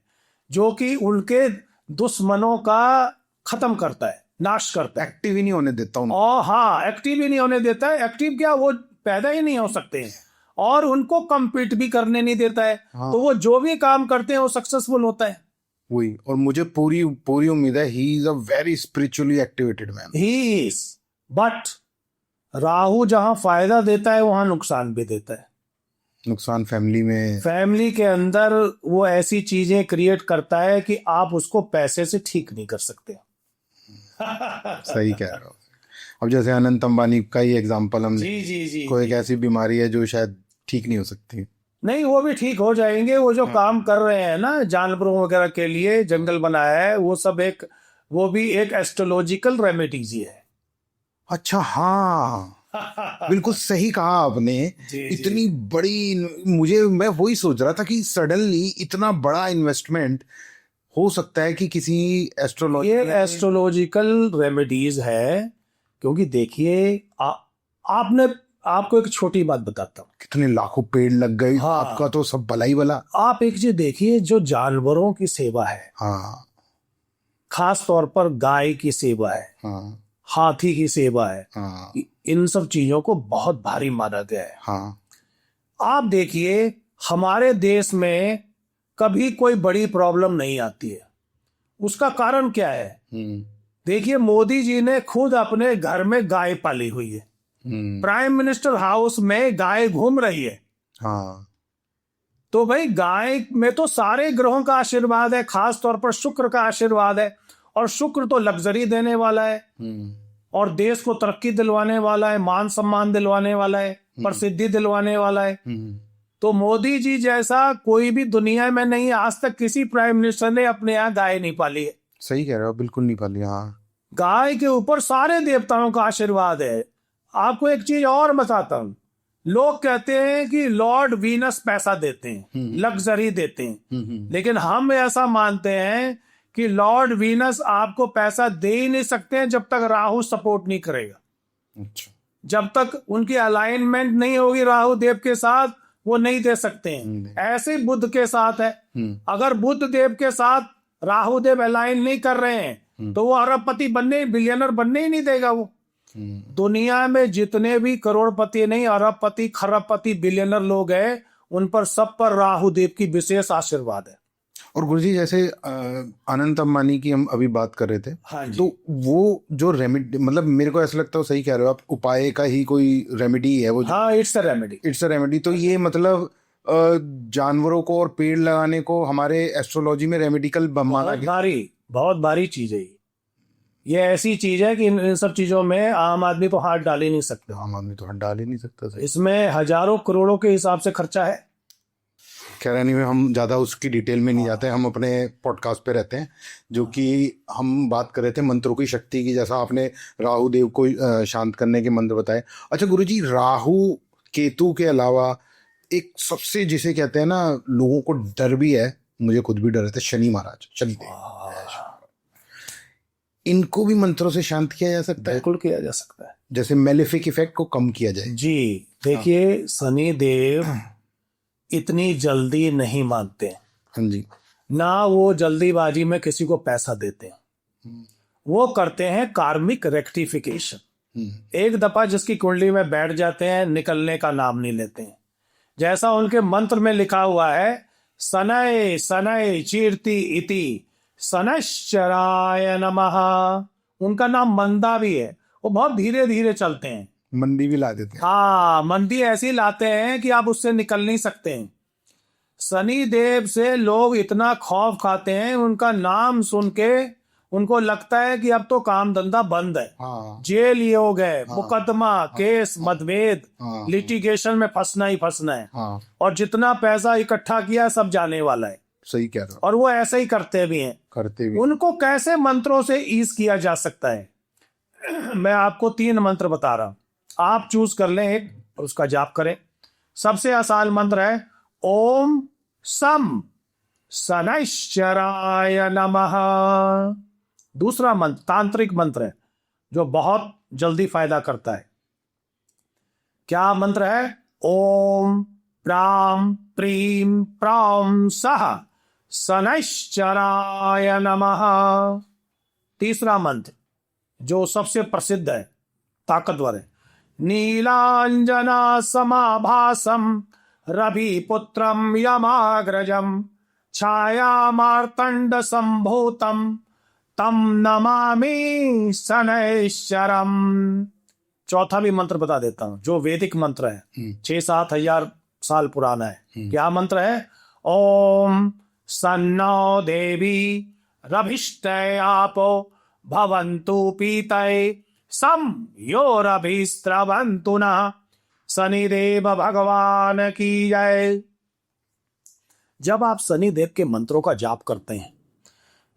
जो कि उनके दुश्मनों का खत्म करता है, नाश करता है। एक्टिव ही नहीं होने देता उनको। और हाँ, एक्टिव ही नहीं होने देता है। एक्टिव क्या, वो पैदा ही नहीं हो सकते हैं, और उनको कम्पीट भी करने नहीं देता है। हाँ। तो वो जो भी काम करते हैं वो सक्सेसफुल होता है। वही, और मुझे पूरी पूरी उम्मीद है he is a very spiritually activated man. He is, but Rahu जहां फायदा देता है वहां नुकसान भी देता है। नुकसान फैमिली के अंदर वो ऐसी चीजें क्रिएट करता है कि आप उसको पैसे से ठीक नहीं कर सकते। सही कह रहे हो। अब जैसे अनंत अंबानी का ही एग्जांपल हम जी जी जी। कोई एक ऐसी बीमारी है जो शायद ठीक नहीं हो सकती। नहीं, वो भी ठीक हो जाएंगे। वो जो काम कर रहे हैं ना जानवरों वगैरह के लिए, जंगल बनाया है, वो सब एक, वो भी एक एस्ट्रोलॉजिकल रेमेडीज ही है। अच्छा, हाँ, बिल्कुल सही कहा आपने। जी इतनी जी। बड़ी, मुझे, मैं वही सोच रहा था कि सडनली इतना बड़ा इन्वेस्टमेंट हो सकता है कि किसी एस्ट्रोलॉजी ये में। एस्ट्रोलॉजिकल रेमेडीज है, क्योंकि देखिए आपने, आपको एक छोटी बात बताता हूँ। कितने लाखों पेड़ लग गए, हाँ। आपका तो सब भला ही भला। आप एक चीज देखिए, जो जानवरों की सेवा है, हाँ खास तौर पर गाय की सेवा है, हाँ हाथी की सेवा है, हाँ इन सब चीजों को बहुत भारी माना गया है। हाँ। आप देखिए, हमारे देश में कभी कोई बड़ी प्रॉब्लम नहीं आती है। उसका कारण क्या है? देखिए, मोदी जी ने खुद अपने घर में गाय पाली हुई है। प्राइम मिनिस्टर हाउस में गाय घूम रही है। हाँ। तो भाई, गाय में तो सारे ग्रहों का आशीर्वाद है, खास तौर पर शुक्र का आशीर्वाद है। और शुक्र तो लग्जरी देने वाला है, और देश को तरक्की दिलवाने वाला है, मान सम्मान दिलवाने वाला है, प्रसिद्धि दिलवाने वाला है। तो मोदी जी जैसा कोई भी दुनिया में नहीं, आज तक किसी प्राइम मिनिस्टर ने अपने यहाँ गाय नहीं पाली है। सही कह रहे हो, बिल्कुल नहीं पाली। हाँ। गाय के ऊपर सारे देवताओं का आशीर्वाद है। आपको एक चीज और बताता हूं, लोग कहते हैं कि लॉर्ड वीनस पैसा देते हैं, लग्जरी देते हैं, लेकिन हम ऐसा मानते हैं कि लॉर्ड वीनस आपको पैसा दे ही नहीं सकते हैं जब तक राहु सपोर्ट नहीं करेगा। अच्छा। जब तक उनकी अलाइनमेंट नहीं होगी राहु देव के साथ, वो नहीं दे सकते हैं। ऐसे बुध के साथ है, अगर बुध देव के साथ राहु देव अलाइन नहीं कर रहे हैं तो वो अरबपति बनने, बिलियनर बनने ही नहीं देगा वो। दुनिया में जितने भी करोड़पति नहीं, अरबपति, खरबपति, बिलियनर लोग हैं, उन पर सब पर राहु देव की विशेष आशीर्वाद है। और गुरुजी, जैसे अनंत अंबानी की हम अभी बात कर रहे थे, हाँ जी। तो वो जो रेमेडी, मतलब मेरे को ऐसा लगता है, सही कह रहे हो आप, उपाय का ही कोई रेमेडी है वो। हाँ, it's a remedy. It's a remedy. तो ये मतलब जानवरों को और पेड़ लगाने को हमारे एस्ट्रोलॉजी में रेमेडिकल माना गया। बहुत भारी चीज है ये ऐसी चीज है कि इन सब चीजों में आम आदमी तो हाथ डाल ही नहीं सकता। आम आदमी तो हाथ डाल ही नहीं सकता। सही। इसमें हजारों करोड़ों के हिसाब से खर्चा है। खैर, नहीं, हम ज़्यादा उसकी डिटेल में नहीं जाते, हम अपने पॉडकास्ट पे रहते हैं, जो कि हम बात कर रहे थे मंत्रों की शक्ति की, जैसा आपने राहु देव को शांत करने के मंत्र बताए। अच्छा गुरुजी, राहु केतु के अलावा एक सबसे, जिसे कहते हैं ना, लोगों को डर भी है, मुझे खुद भी डर रहता है, शनि महाराज, शनिदेव। इनको भी मंत्रों से शांत किया जा सकता है? बिल्कुल किया जा सकता है। जैसे मेलेफिक इफेक्ट को कम किया जाए। जी, देखिए, शनि देव इतनी जल्दी नहीं मानते हैं। हाँ जी। ना वो जल्दीबाजी में किसी को पैसा देते हैं। वो करते हैं कार्मिक रेक्टिफिकेशन। एक दफा जिसकी कुंडली में बैठ जाते हैं, निकलने का नाम नहीं लेते हैं। जैसा उनके मंत्र में लिखा हुआ है, शनय शनय चीर्ति इति शनश्चराय नमः। उनका नाम मंदा भी है। वो बहुत धीरे धीरे चलते हैं, मंदी भी ला देते हैं। हाँ, मंदी ऐसी लाते हैं कि आप उससे निकल नहीं सकते हैं। शनि देव से लोग इतना खौफ खाते हैं, उनका नाम सुन के उनको लगता है कि अब तो काम धंधा बंद है। हाँ। जेल ये हो गए, मुकदमा, केस, मतभेद, हाँ। लिटिगेशन में फंसना ही फंसना है। हाँ। और जितना पैसा इकट्ठा किया सब जाने वाला है। सही कह रहे हो। और वो ऐसे ही करते भी हैं। करते भी। उनको कैसे मंत्रों से ईज किया जा सकता है? मैं आपको 3 मंत्र बता रहा हूं, आप चूज कर लें एक और उसका जाप करें। सबसे आसान मंत्र है ओम सम शनैश्चराय नमः। दूसरा मंत्र तांत्रिक मंत्र है जो बहुत जल्दी फायदा करता है। क्या मंत्र है? ओम प्राम प्रीम प्राम सह शनैश्चराय नमः। तीसरा मंत्र जो सबसे प्रसिद्ध है, ताकतवर है, नीलांजना समाभासम रविपुत्रम यमाग्रजम छाया मार्तंड संभूतम तम नमामि शनैश्चरम। चौथा भी मंत्र बता देता हूं, जो वैदिक मंत्र है, 6-7 हजार साल पुराना है। क्या मंत्र है? ओम सन्नो देवी रभिष्टय आपो भवन्तु पीतये सम योरभिस्रवन्तु नः। शनिदेव भगवान की जय। जब आप शनिदेव के मंत्रों का जाप करते हैं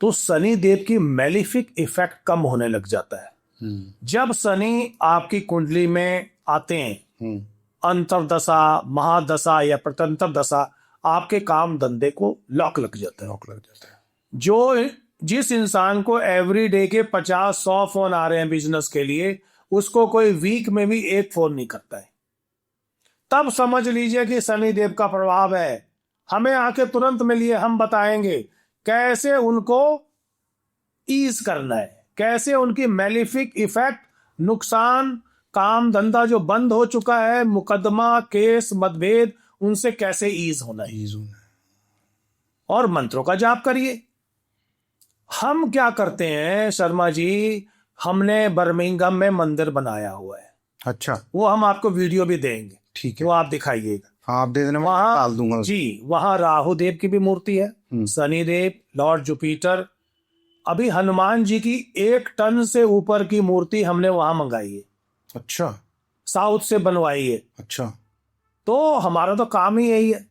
तो शनिदेव की मेलिफिक इफेक्ट कम होने लग जाता है। जब शनि आपकी कुंडली में आते हैं, अंतरदशा, महादशा या प्रत्यंतर दशा, आपके काम धंधे को लॉक लग जाता है। जो जिस इंसान को एवरीडे के 50-100 फोन आ रहे हैं बिजनेस के लिए, उसको कोई वीक में भी एक फोन नहीं करता है। तब समझ लीजिए कि शनिदेव का प्रभाव है। हमें आके तुरंत मिलिए, हम बताएंगे कैसे उनको ईज करना है, कैसे उनकी मेलिफिक इफेक्ट, नुकसान, काम धंधा जो बंद हो चुका है, मुकदमा, केस, मतभेद, उनसे कैसे ईज होना है। और मंत्रों का जाप करिए। हम क्या करते हैं शर्मा जी, हमने बर्मिंघम में मंदिर बनाया हुआ है। अच्छा, वो हम आपको वीडियो भी देंगे, ठीक है, वो आप दिखाइएगा। हाँ आप दे देना, मैं वहां डाल दूंगा जी, वहां राहु देव की भी मूर्ति है, शनिदेव, लॉर्ड जुपिटर। अभी हनुमान जी की 1 टन से ऊपर की मूर्ति हमने वहां मंगाई है। अच्छा, साउथ से बनवाई है। अच्छा, तो हमारा तो काम ही यही है।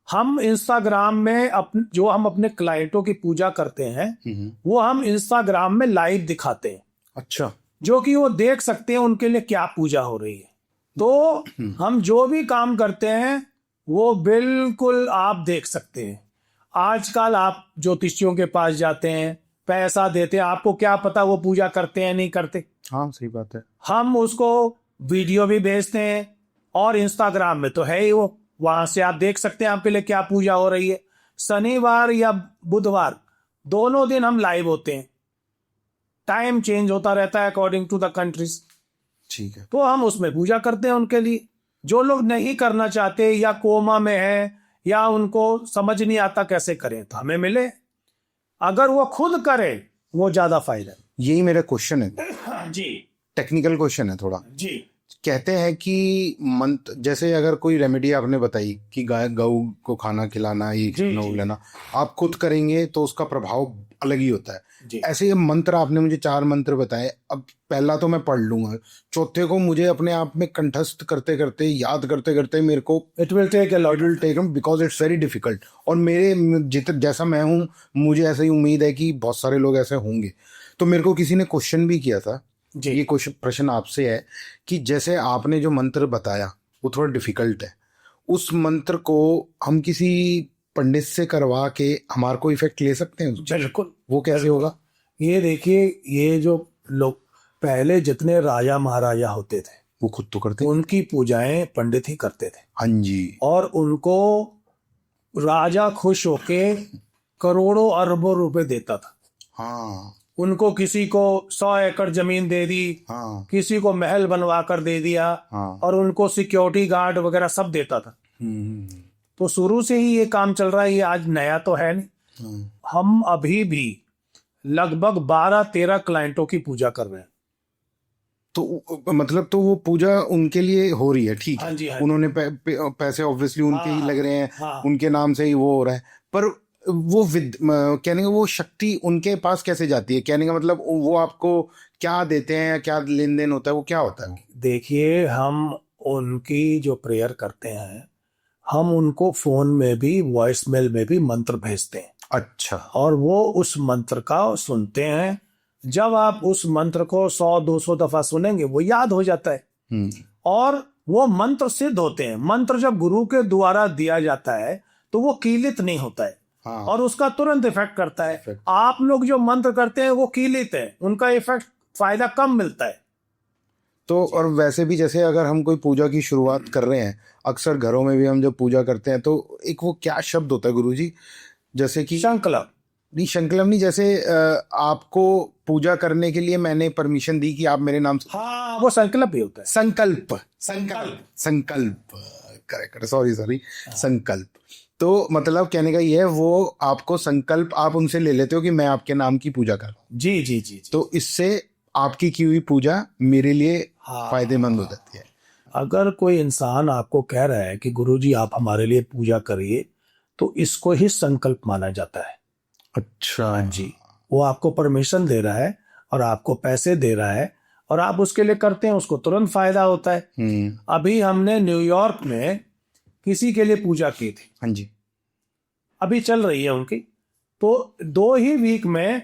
हम इंस्टाग्राम में जो हम अपने क्लाइंटों की पूजा करते हैं वो हम इंस्टाग्राम में लाइव दिखाते हैं। अच्छा, जो कि वो देख सकते हैं उनके लिए क्या पूजा हो रही है। तो हम जो भी काम करते हैं वो बिल्कुल आप देख सकते हैं। आजकल आप ज्योतिषियों के पास जाते हैं, पैसा देते हैं, आपको क्या पता वो पूजा करते हैं नहीं करते। हाँ सही बात है। हम उसको वीडियो भी भेजते हैं और इंस्टाग्राम में तो है ही वो, वहां से आप देख सकते हैं आपके लिए क्या पूजा हो रही है। शनिवार या बुधवार दोनों दिन हम लाइव होते हैं। टाइम चेंज होता रहता है अकॉर्डिंग टू द कंट्रीज। ठीक है, तो हम उसमें पूजा करते हैं उनके लिए। जो लोग नहीं करना चाहते या कोमा में है या उनको समझ नहीं आता कैसे करें, तो हमें मिले। अगर वो खुद करे वो ज्यादा फायदा है। यही मेरा क्वेश्चन है जी टेक्निकल क्वेश्चन है थोड़ा। जी। कहते हैं कि मंत्र, जैसे अगर कोई रेमेडी आपने बताई कि गाय गऊ को खाना खिलाना, ये खिलाना वो लेना, आप खुद करेंगे तो उसका प्रभाव अलग ही होता है। ऐसे ये मंत्र आपने मुझे 4 मंत्र बताए। अब पहला तो मैं पढ़ लूंगा, चौथे को मुझे अपने आप में कंठस्थ करते करते, याद करते करते मेरे को it will take because it's very difficult. और मेरे जैसा मैं हूँ, मुझे ऐसा ही उम्मीद है कि बहुत सारे लोग ऐसे होंगे। तो मेरे को किसी ने क्वेश्चन भी किया था, ये क्वेश्चन प्रश्न आपसे है कि जैसे आपने जो मंत्र बताया वो थोड़ा डिफिकल्ट है, उस मंत्र को हम किसी पंडित से करवा के हमारे को इफेक्ट ले सकते हैं? बिल्कुल। वो कैसे होगा? ये देखिए, ये जो लोग पहले जितने राजा महाराजा होते थे वो खुद तो करते, उनकी पूजाएं पंडित ही करते थे। हाँ जी। और उनको राजा खुश होके करोड़ों अरबों रुपए देता था। हाँ, उनको किसी को 100 एकड़ जमीन दे दी, हाँ, किसी को महल बनवा कर दे दिया, हाँ, और उनको सिक्योरिटी गार्ड वगैरह सब देता था। तो शुरू से ही ये काम चल रहा है, ये आज नया तो है नहीं। हम अभी भी लगभग 12-13 क्लाइंटों की पूजा कर रहे हैं। तो मतलब तो वो पूजा उनके लिए हो रही है, ठीक है। हाँ जी, हाँ। उन्होंने पैसे ऑब्वियसली उनके ही लग रहे हैं, हाँ। उनके नाम से ही वो हो रहा है। पर वो कहने का वो शक्ति उनके पास कैसे जाती है? कहने का मतलब वो आपको क्या देते हैं, क्या लेन देन होता है, वो क्या होता है? देखिए, हम उनकी जो प्रेयर करते हैं, हम उनको फोन में भी, वॉइस मेल में भी मंत्र भेजते हैं। अच्छा। और वो उस मंत्र का सुनते हैं। जब आप उस मंत्र को 100-200 दफा सुनेंगे वो याद हो जाता है और वो मंत्र सिद्ध होते हैं। मंत्र जब गुरु के द्वारा दिया जाता है तो वो कीलित नहीं होता है। हाँ। और उसका तुरंत इफेक्ट करता है। आप लोग जो मंत्र करते हैं वो कीलित है, उनका इफेक्ट, फायदा कम मिलता है। तो और वैसे भी जैसे अगर हम कोई पूजा की शुरुआत कर रहे हैं, अक्सर घरों में भी हम जब पूजा करते हैं तो एक वो क्या शब्द होता है गुरुजी, जैसे कि संकल्प नहीं, संकल्प नहीं, जैसे आपको पूजा करने के लिए मैंने परमिशन दी कि आप मेरे नाम से, हाँ, वो संकल्प ही होता है। संकल्प, संकल्प, करेक्ट, सॉरी, संकल्प। तो मतलब कहने का ये है, वो आपको संकल्प आप उनसे ले लेते हो कि मैं आपके नाम की पूजा कर रहा हूँ। जी जी जी। तो इससे आपकी की हुई पूजा मेरे लिए फायदेमंद हो जाती है। अगर कोई इंसान आपको कह रहा है कि गुरुजी आप हमारे लिए पूजा करिए, तो इसको ही संकल्प माना जाता है। अच्छा जी, वो आपको परमिशन दे रहा है और आपको पैसे दे रहा है और आप उसके लिए करते हैं, उसको तुरंत फायदा होता है। अभी हमने न्यूयॉर्क में किसी के लिए पूजा की थी, हाँ जी, अभी चल रही है उनकी, तो 2 ही वीक में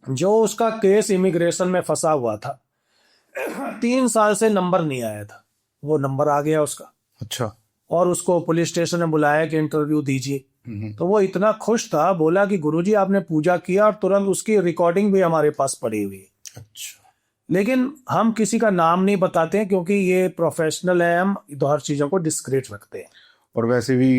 जो उसका केस इमिग्रेशन में फंसा हुआ था, 3 साल से नंबर नहीं आया था, वो नंबर आ गया उसका। अच्छा। और उसको पुलिस स्टेशन में बुलाया कि इंटरव्यू दीजिए। तो वो इतना खुश था, बोला कि गुरुजी आपने पूजा किया, और तुरंत उसकी रिकॉर्डिंग भी हमारे पास पड़ी हुई है। अच्छा। लेकिन हम किसी का नाम नहीं बताते हैं, क्योंकि ये प्रोफेशनल है, हम हर चीजों को डिस्क्रीट रखते हैं। और वैसे भी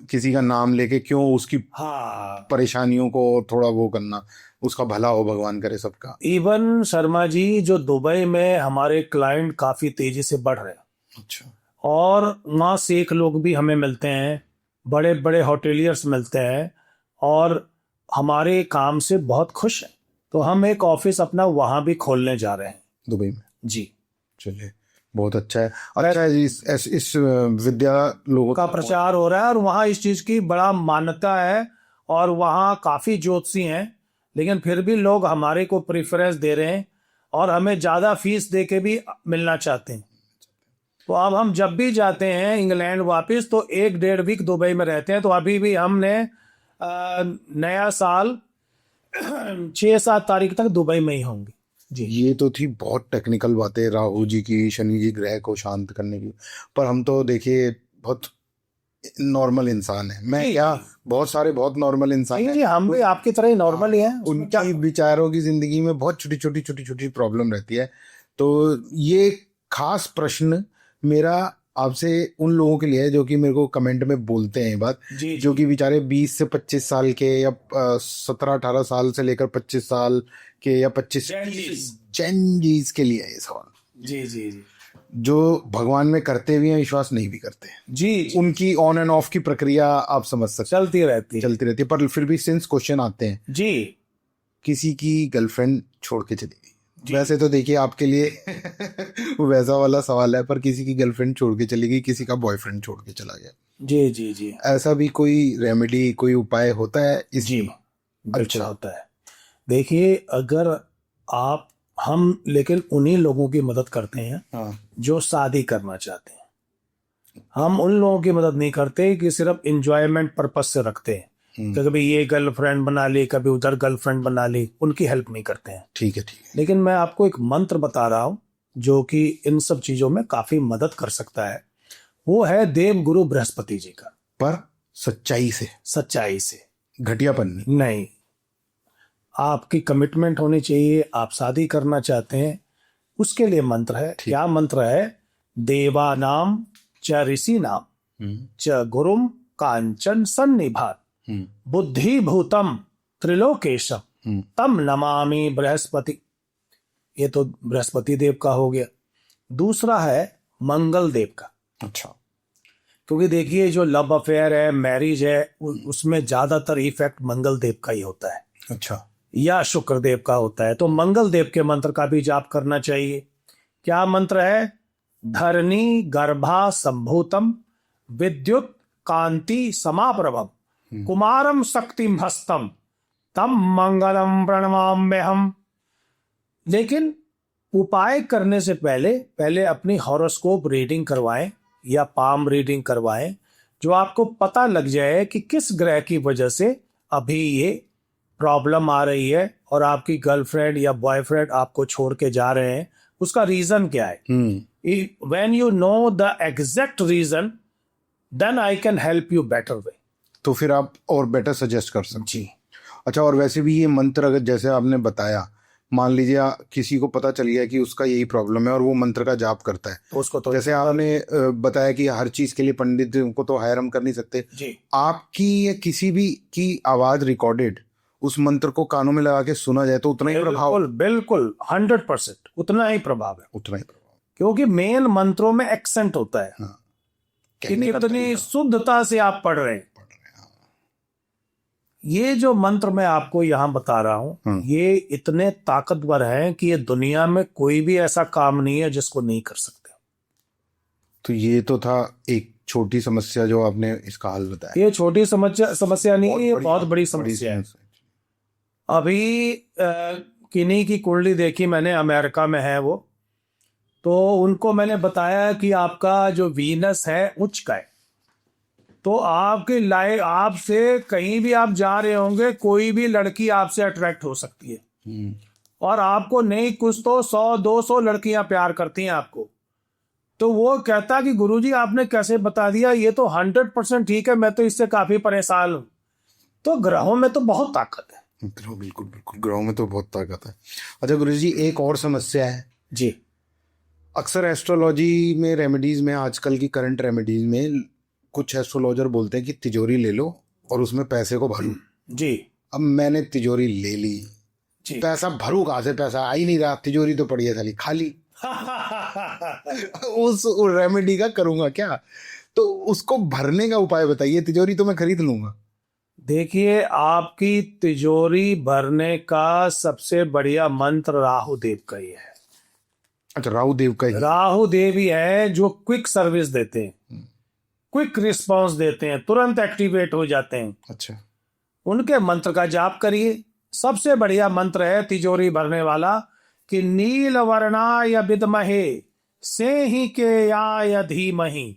किसी का नाम लेके क्यों उसकी हाँ, परेशानियों को थोड़ा वो करना, उसका भला हो, भगवान करे सबका। इवन शर्मा जी, जो दुबई में हमारे क्लाइंट काफी तेजी से बढ़ रहे हैं, अच्छा। और वहाँ सिख लोग भी हमें मिलते हैं, बड़े बड़े होटेलियर्स मिलते हैं, और हमारे काम से बहुत खुश हैं। तो हम एक ऑफिस अपना वहाँ भी खोलने जा रहे हैं, दुबई में। जी। चलिए, बहुत अच्छा है। अच्छा है जी, इस विद्या लोगों का प्रचार हो रहा है, और वहाँ इस चीज की बड़ा मान्यता है, और वहाँ काफी ज्योतिषी हैं, लेकिन फिर भी लोग हमारे को प्रेफरेंस दे रहे हैं, और हमें ज्यादा फीस दे के भी मिलना चाहते हैं। तो अब हम जब भी जाते हैं इंग्लैंड वापस, तो 1-1.5 वीक दुबई में रहते हैं। तो अभी भी हमने नया साल 6-7 तारीख तक दुबई में ही होंगे जी। ये तो थी बहुत टेक्निकल बातें राहु जी की, शनि जी ग्रह को शांत करने की, पर हम तो देखिए बहुत नॉर्मल इंसान है। मैं क्या, बहुत सारे बहुत नॉर्मल इंसान हैं। जी, हम भी आपकी तरह ही नॉर्मल ही हैं। उनकी बेचारों की जिंदगी में बहुत छोटी छोटी छोटी छोटी प्रॉब्लम रहती है। तो ये खास प्रश्न मेरा आपसे उन लोगों के लिए है जो कि मेरे को कमेंट में बोलते हैं ये बात, जी, जो कि बेचारे 20 से 25 साल के, या 17-18 साल से लेकर 25 साल के, या 25 चेंजीज के लिए है ये सवाल। जी जी जी, जो भगवान में करते भी हैं विश्वास, नहीं भी करते जी, उनकी ऑन एंड ऑफ की प्रक्रिया आप समझ सकते, चलती रहती है। पर फिर भी सिंस क्वेश्चन आते हैं, जी। किसी की गर्लफ्रेंड छोड़ के चली गई, वैसे तो देखिए आपके लिए वो वैसा वाला सवाल है, पर किसी की गर्लफ्रेंड छोड़ के चली गई, किसी का बॉयफ्रेंड छोड़ के चला गया, जी जी जी, ऐसा भी कोई रेमेडी, कोई उपाय होता है इस जी, बिल्कुल होता है। देखिए, अगर आप हम लेकिन उन्हीं लोगों की मदद करते हैं हाँ, जो शादी करना चाहते हैं। हम उन लोगों की मदद नहीं करते कि सिर्फ इंजॉयमेंट पर्पस से रखते हैं, कि कभी ये गर्लफ्रेंड बना ली, कभी उधर गर्लफ्रेंड बना ली, उनकी हेल्प नहीं करते हैं। ठीक है, ठीक है। लेकिन मैं आपको एक मंत्र बता रहा हूं जो कि इन सब चीजों में काफी मदद कर सकता है। वो है देव गुरु बृहस्पति जी का। पर सच्चाई से, सच्चाई से, घटियापन नहीं। आपकी कमिटमेंट होनी चाहिए, आप शादी करना चाहते हैं, उसके लिए मंत्र है। क्या मंत्र है? देवानाम च ऋषि नाम च गुरुम कांचन सन्निभात बुद्धि भूतम त्रिलोकेशम तम नमामि बृहस्पति। ये तो बृहस्पति देव का हो गया। दूसरा है मंगल देव का। अच्छा। क्योंकि देखिए, जो लव अफेयर है, मैरिज है, उसमें ज्यादातर इफेक्ट मंगल देव का ही होता है। अच्छा। या शुक्र देव का होता है। तो मंगल देव के मंत्र का भी जाप करना चाहिए। क्या मंत्र है? धरणी गर्भा संभूतम विद्युत कांति समाप्रभम कुमारम शक्तिम हस्तम तम मंगलम प्रणमाम्यहम। लेकिन उपाय करने से पहले अपनी हॉरोस्कोप रीडिंग करवाएं या पाम रीडिंग करवाएं, जो आपको पता लग जाए कि किस ग्रह की वजह से अभी ये प्रॉब्लम आ रही है, और आपकी गर्लफ्रेंड या बॉयफ्रेंड आपको छोड़ के जा रहे हैं, उसका रीजन क्या है। When you know the exact reason, then I can help you better way. तो फिर आप और बेटर सजेस्ट कर सकते जी। अच्छा, और वैसे भी ये मंत्र अगर जैसे आपने बताया, मान लीजिए किसी को पता चल गया कि उसका यही प्रॉब्लम है और वो मंत्र का जाप करता है, तो उसको तो जैसे आपने बताया कि हर चीज के लिए पंडित को तो हायर हम कर नहीं सकते जी। आपकी या किसी भी की आवाज रिकॉर्डेड उस मंत्र को कानों में लगा के सुना जाए तो उतना ही प्रभाव, बिल्कुल 100% उतना ही प्रभाव है। उतना ही प्रभाव, क्योंकि मेन मंत्रों में एक्सेंट होता है। हाँ, कि कितनी शुद्धता से आप पढ़ रहे हैं। ये जो मंत्र मैं आपको यहाँ बता रहा हूँ, ये इतने ताकतवर हैं कि ये दुनिया में कोई भी ऐसा काम नहीं है जिसको नहीं कर सकते। तो ये तो था एक छोटी समस्या जो आपने इसका हल बताया। ये छोटी समस्या नहीं है, ये बहुत बड़ी समस्या है। अभी किन्हीं की कुंडली देखी मैंने, अमेरिका में है वो, तो उनको मैंने बताया कि आपका जो वीनस है उच्च का है, तो आपकी लाइफ, आपसे कहीं भी आप जा रहे होंगे कोई भी लड़की आपसे अट्रैक्ट हो सकती है, और आपको नहीं कुछ तो 100-200 लड़कियां प्यार करती हैं आपको। तो वो कहता कि गुरुजी आपने कैसे बता दिया, ये तो 100% ठीक है, मैं तो इससे काफी परेशान हूं। तो ग्रहों में तो बहुत ताकत है। ग्रह, बिल्कुल बिल्कुल, ग्रहों में तो बहुत ताकत है। अच्छा गुरुजी, एक और समस्या है जी अक्सर एस्ट्रोलॉजी में, रेमेडीज में, आजकल की करंट रेमेडीज में कुछ एस्ट्रोलॉजर बोलते हैं कि तिजोरी ले लो और उसमें पैसे को भरो। जी अब मैंने तिजोरी ले ली, जी पैसा भरू कहाँ से, पैसा आ ही नहीं रहा, तिजोरी तो पड़ी है थाली खाली। उस रेमेडी का करूंगा क्या? तो उसको भरने का उपाय बताइए, तिजोरी तो मैं खरीद लूंगा। देखिए, आपकी तिजोरी भरने का सबसे बढ़िया मंत्र राहु देव का ही है। अच्छा, राहु देव का ही? राहु देव ही है जो क्विक सर्विस देते हैं, क्विक रिस्पांस देते हैं, तुरंत एक्टिवेट हो जाते हैं। अच्छा, उनके मंत्र का जाप करिए। सबसे बढ़िया मंत्र है तिजोरी भरने वाला कि नील वर्णाय विद्महे सेहि के याय धीमहि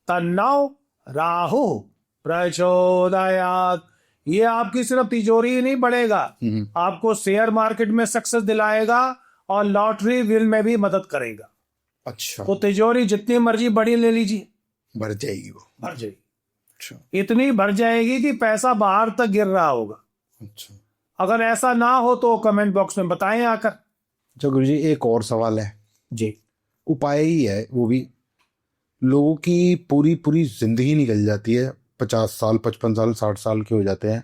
तन्नो राहु प्रचोदयात्। ये आपकी सिर्फ तिजोरी ही नहीं बढ़ेगा, आपको शेयर मार्केट में सक्सेस दिलाएगा और लॉटरी विल में भी मदद करेगा। अच्छा, तो तिजोरी जितनी मर्जी बड़ी ले लीजिए, भर जाएगी वो? भर जाएगी। अच्छा इतनी भर जाएगी कि पैसा बाहर तक गिर रहा होगा। अच्छा। अगर ऐसा ना हो तो कमेंट बॉक्स में बताएं आकर। अच्छा गुरुजी, एक और सवाल है जी। उपाय ही है वो भी। लोगों की पूरी पूरी जिंदगी निकल जाती है, 50 साल 55 साल 60 साल के हो जाते हैं,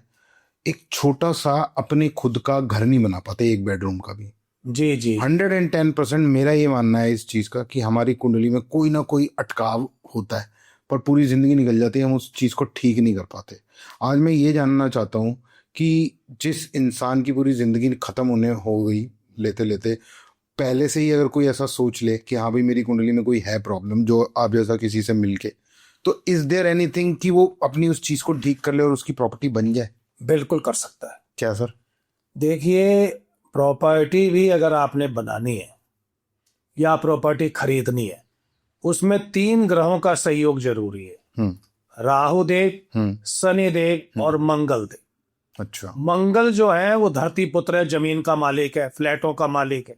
एक छोटा सा अपने खुद का घर नहीं बना पाते, एक बेडरूम का भी। जी जी 110% मेरा ये मानना है इस चीज़ का कि हमारी कुंडली में कोई ना कोई अटकाव होता है, पर पूरी ज़िंदगी निकल जाती है, हम उस चीज़ को ठीक नहीं कर पाते। आज मैं ये जानना चाहता हूँ कि जिस इंसान की पूरी ज़िंदगी ख़त्म होने हो गई लेते लेते, पहले से ही अगर कोई ऐसा सोच ले कि हाँ भाई मेरी कुंडली में कोई है प्रॉब्लम, जो आप जैसा किसी से मिलके, तो इज़ देयर एनीथिंग कि वो अपनी उस चीज़ को ठीक कर ले और उसकी प्रॉपर्टी बन जाए? बिल्कुल कर सकता है। क्या सर? देखिए, प्रॉपर्टी भी अगर आपने बनानी है या प्रॉपर्टी खरीदनी है, उसमें 3 ग्रहों का सहयोग जरूरी है। राहु देव, शनि देव और मंगल देव। अच्छा। मंगल जो है वो धरती पुत्र है, जमीन का मालिक है, फ्लैटों का मालिक है।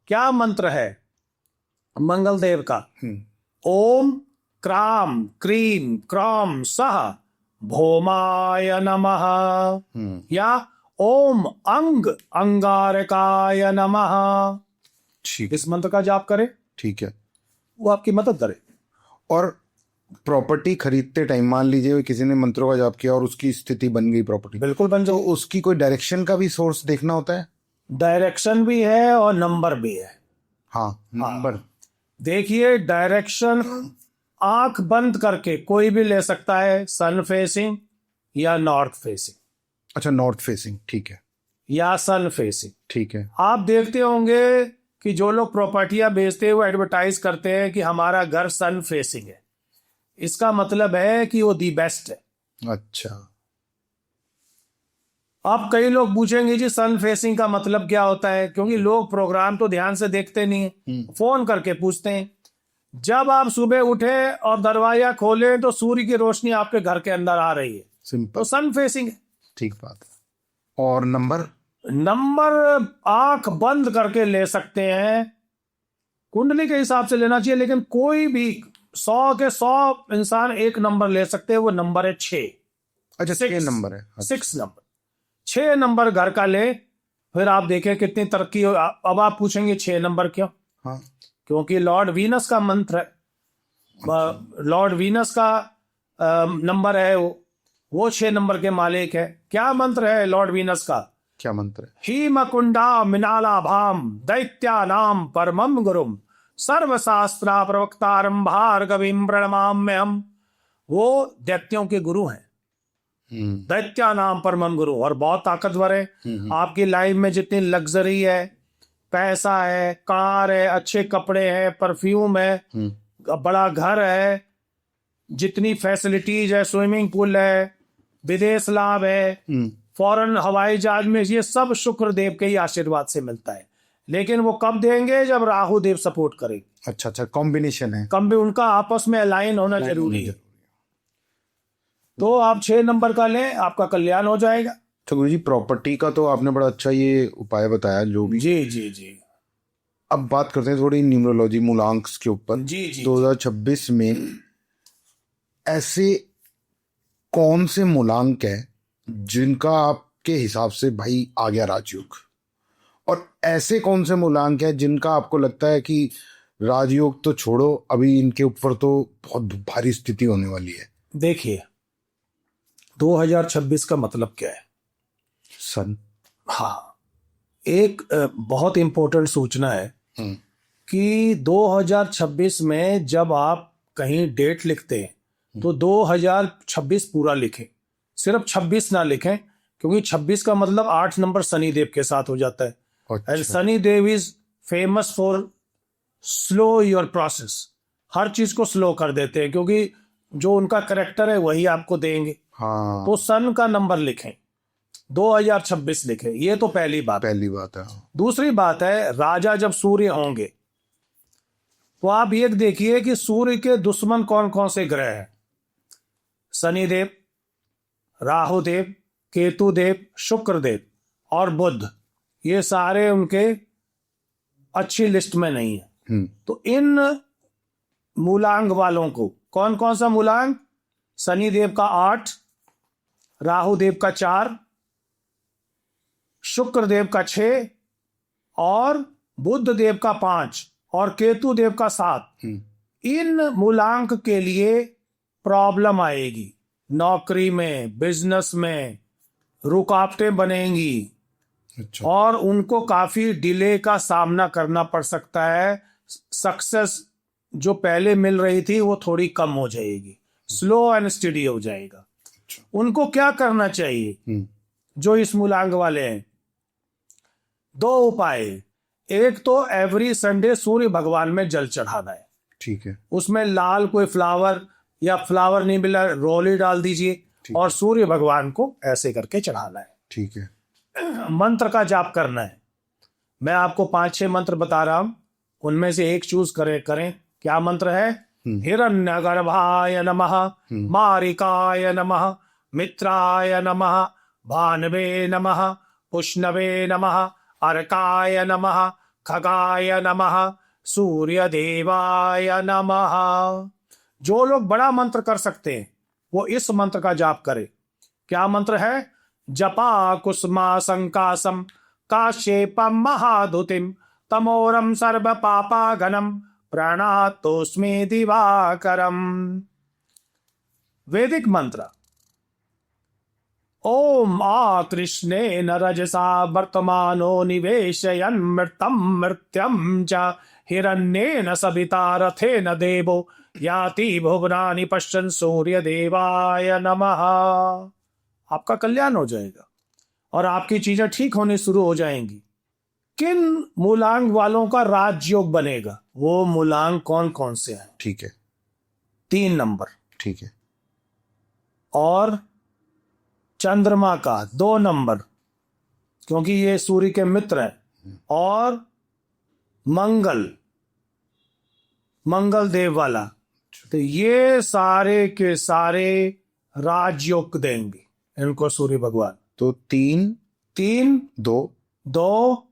क्या मंत्र है मंगल देव का? ओम क्राम क्रीम क्रॉम सह भौमाय नमः, या ओम अंग अंगारकाय नमः। ठीक, इस मंत्र का जाप करें, ठीक है। वो आपकी मदद करे। और प्रॉपर्टी खरीदते टाइम मान लीजिए किसी ने मंत्रों का जाप किया और उसकी स्थिति बन गई प्रॉपर्टी, बिल्कुल बन तो जाए। उसकी कोई डायरेक्शन का भी सोर्स देखना होता है? डायरेक्शन भी है और नंबर भी है। हाँ, नंबर। देखिए, डायरेक्शन आंख बंद करके कोई भी ले सकता है, सन फेसिंग या नॉर्थ फेसिंग। अच्छा, नॉर्थ फेसिंग, ठीक है, या सन फेसिंग। ठीक है। आप देखते होंगे कि जो लोग प्रॉपर्टियां बेचते हैं वो एडवर्टाइज करते हैं कि हमारा घर सन फेसिंग है। इसका मतलब है कि वो दी बेस्ट है। अच्छा। अब कई लोग पूछेंगे जी सन फेसिंग का मतलब क्या होता है, क्योंकि लोग प्रोग्राम तो ध्यान से देखते नहीं है, फोन करके पूछते हैं। जब आप सुबह उठे और दरवाजा खोले तो सूर्य की रोशनी आपके घर के अंदर आ रही है, सिंपल, तो सन फेसिंग है। ठीक बात है। और नंबर? नंबर आंख बंद करके ले सकते हैं, कुंडली के हिसाब से लेना चाहिए, लेकिन कोई भी 100 के 100 इंसान एक नंबर ले सकते हैं, वो नंबर है 6। अच्छा, 6 नंबर है। 6 नंबर, 6 नंबर घर का ले, फिर आप देखें कितनी तरक्की हो। अब आप पूछेंगे 6 नंबर क्यों? हाँ, क्योंकि लॉर्ड वीनस का मंत्र है। लॉर्ड वीनस का नंबर है वो 6 नंबर के मालिक है। क्या मंत्र है लॉर्ड वीनस का? क्या मंत्र है? हीमकुंडा मिनालाभाम दैत्यानाम परमम गुरुम सर्वशास्त्रा प्रवक्तारम भार्गवीम प्रणमाम्यहम्। वो दैत्यों के गुरु हैं, दैत्यानाम परमम गुरु, और बहुत ताकतवर है। आपकी लाइफ में जितनी लग्जरी है, पैसा है, कार है, अच्छे कपड़े हैं, परफ्यूम है, बड़ा घर है, जितनी फैसिलिटीज है, स्विमिंग पूल है, विदेश लाभ है, फॉरेन हवाई जहाज में, ये सब शुक्र देव के ही आशीर्वाद से मिलता है। लेकिन वो कब देंगे? जब राहु देव सपोर्ट करेंगे। अच्छा अच्छा, कॉम्बिनेशन है। कम भी उनका आपस में अलाइन होना जरूरी है। तो आप 6 नंबर का लें, आपका कल्याण हो जाएगा। तो गुरु जी, प्रॉपर्टी का तो आपने बड़ा अच्छा ये उपाय बताया जो भी। जी जी जी अब बात करते हैं थोड़ी न्यूमरोलॉजी, मूलांक के ऊपर। जी जी 2026 में ऐसे कौन से मूलांक है जिनका आपके हिसाब से भाई आ गया राजयोग, और ऐसे कौन से मूलांक है जिनका आपको लगता है कि राजयोग तो छोड़ो, अभी इनके ऊपर तो बहुत भारी स्थिति होने वाली है? देखिए, 2026 का मतलब क्या है? सन। हाँ, एक बहुत इंपॉर्टेंट सूचना है कि 2026 में जब आप कहीं डेट लिखते हैं तो 2026 पूरा लिखें, सिर्फ 26 ना लिखें, क्योंकि 26 का मतलब 8 नंबर शनि देव के साथ हो जाता है। अच्छा। And Shani Dev is famous for slow your process, हर चीज को स्लो कर देते हैं, क्योंकि जो उनका करेक्टर है वही आपको देंगे। हाँ, तो सन का नंबर लिखें, 2026 लिखें, ये तो पहली बात। पहली बात है। दूसरी बात है, राजा जब सूर्य होंगे तो आप ये देखिए कि सूर्य के दुश्मन कौन कौन से ग्रह हैं। शनिदेव, राहुदेव, केतुदेव, शुक्रदेव और बुध, ये सारे उनके अच्छी लिस्ट में नहीं है। तो इन मूलांक वालों को, कौन कौन सा मूलांक? शनिदेव का 8, राहुदेव का 4, शुक्रदेव का 6 और बुध देव का 5 और केतु देव का 7। इन मूलांक के लिए प्रॉब्लम आएगी, नौकरी में, बिजनेस में रुकावटें बनेंगी। अच्छा। और उनको काफी डिले का सामना करना पड़ सकता है। सक्सेस जो पहले मिल रही थी वो थोड़ी कम हो जाएगी, स्लो एंड स्टडी हो जाएगा। उनको क्या करना चाहिए जो इस मूलांक वाले हैं? 2 उपाय। एक तो एवरी संडे सूर्य भगवान में जल चढ़ाना है। ठीक है। उसमें लाल कोई फ्लावर, या फ्लावर नहीं मिला रोली डाल दीजिए, और सूर्य भगवान को ऐसे करके चढ़ाना है। ठीक है। मंत्र का जाप करना है। मैं आपको 5-6 मंत्र बता रहा हूं, उनमें से एक चूज करें। क्या मंत्र है? हिरण्यगर्भाय नमः, मारिकाय नमः, मित्राय नमः, भानवे नमः, पुष्णवे नमः, अर्काय नमः, खगाय नमः, सूर्य देवाय नमः। जो लोग बड़ा मंत्र कर सकते हैं वो इस मंत्र का जाप करें। क्या मंत्र है? जपा कुसुमा संकासम काश्यपम महाधुतिम तमोरम सर्व पापा घनम प्राणातोस्मि दिवाकरम। वैदिक मंत्र। ओम आ कृष्णेन रजसा वर्तमानो निवेशयन् मृतं मृत्यं च हिरण्येन सविता रथेन देवो याति भुवनानि पश्यन् सूर्य देवाय नमः। आपका कल्याण हो जाएगा और आपकी चीजें ठीक होने शुरू हो जाएंगी। किन मूलांक वालों का राजयोग बनेगा? वो मूलांक कौन कौन से हैं? ठीक है। 3 नंबर। ठीक है। और चंद्रमा का 2 नंबर, क्योंकि ये सूर्य के मित्र हैं। और मंगल देव वाला। तो ये सारे के सारे राजयोग देंगे इनको सूर्य भगवान। तो 3, 2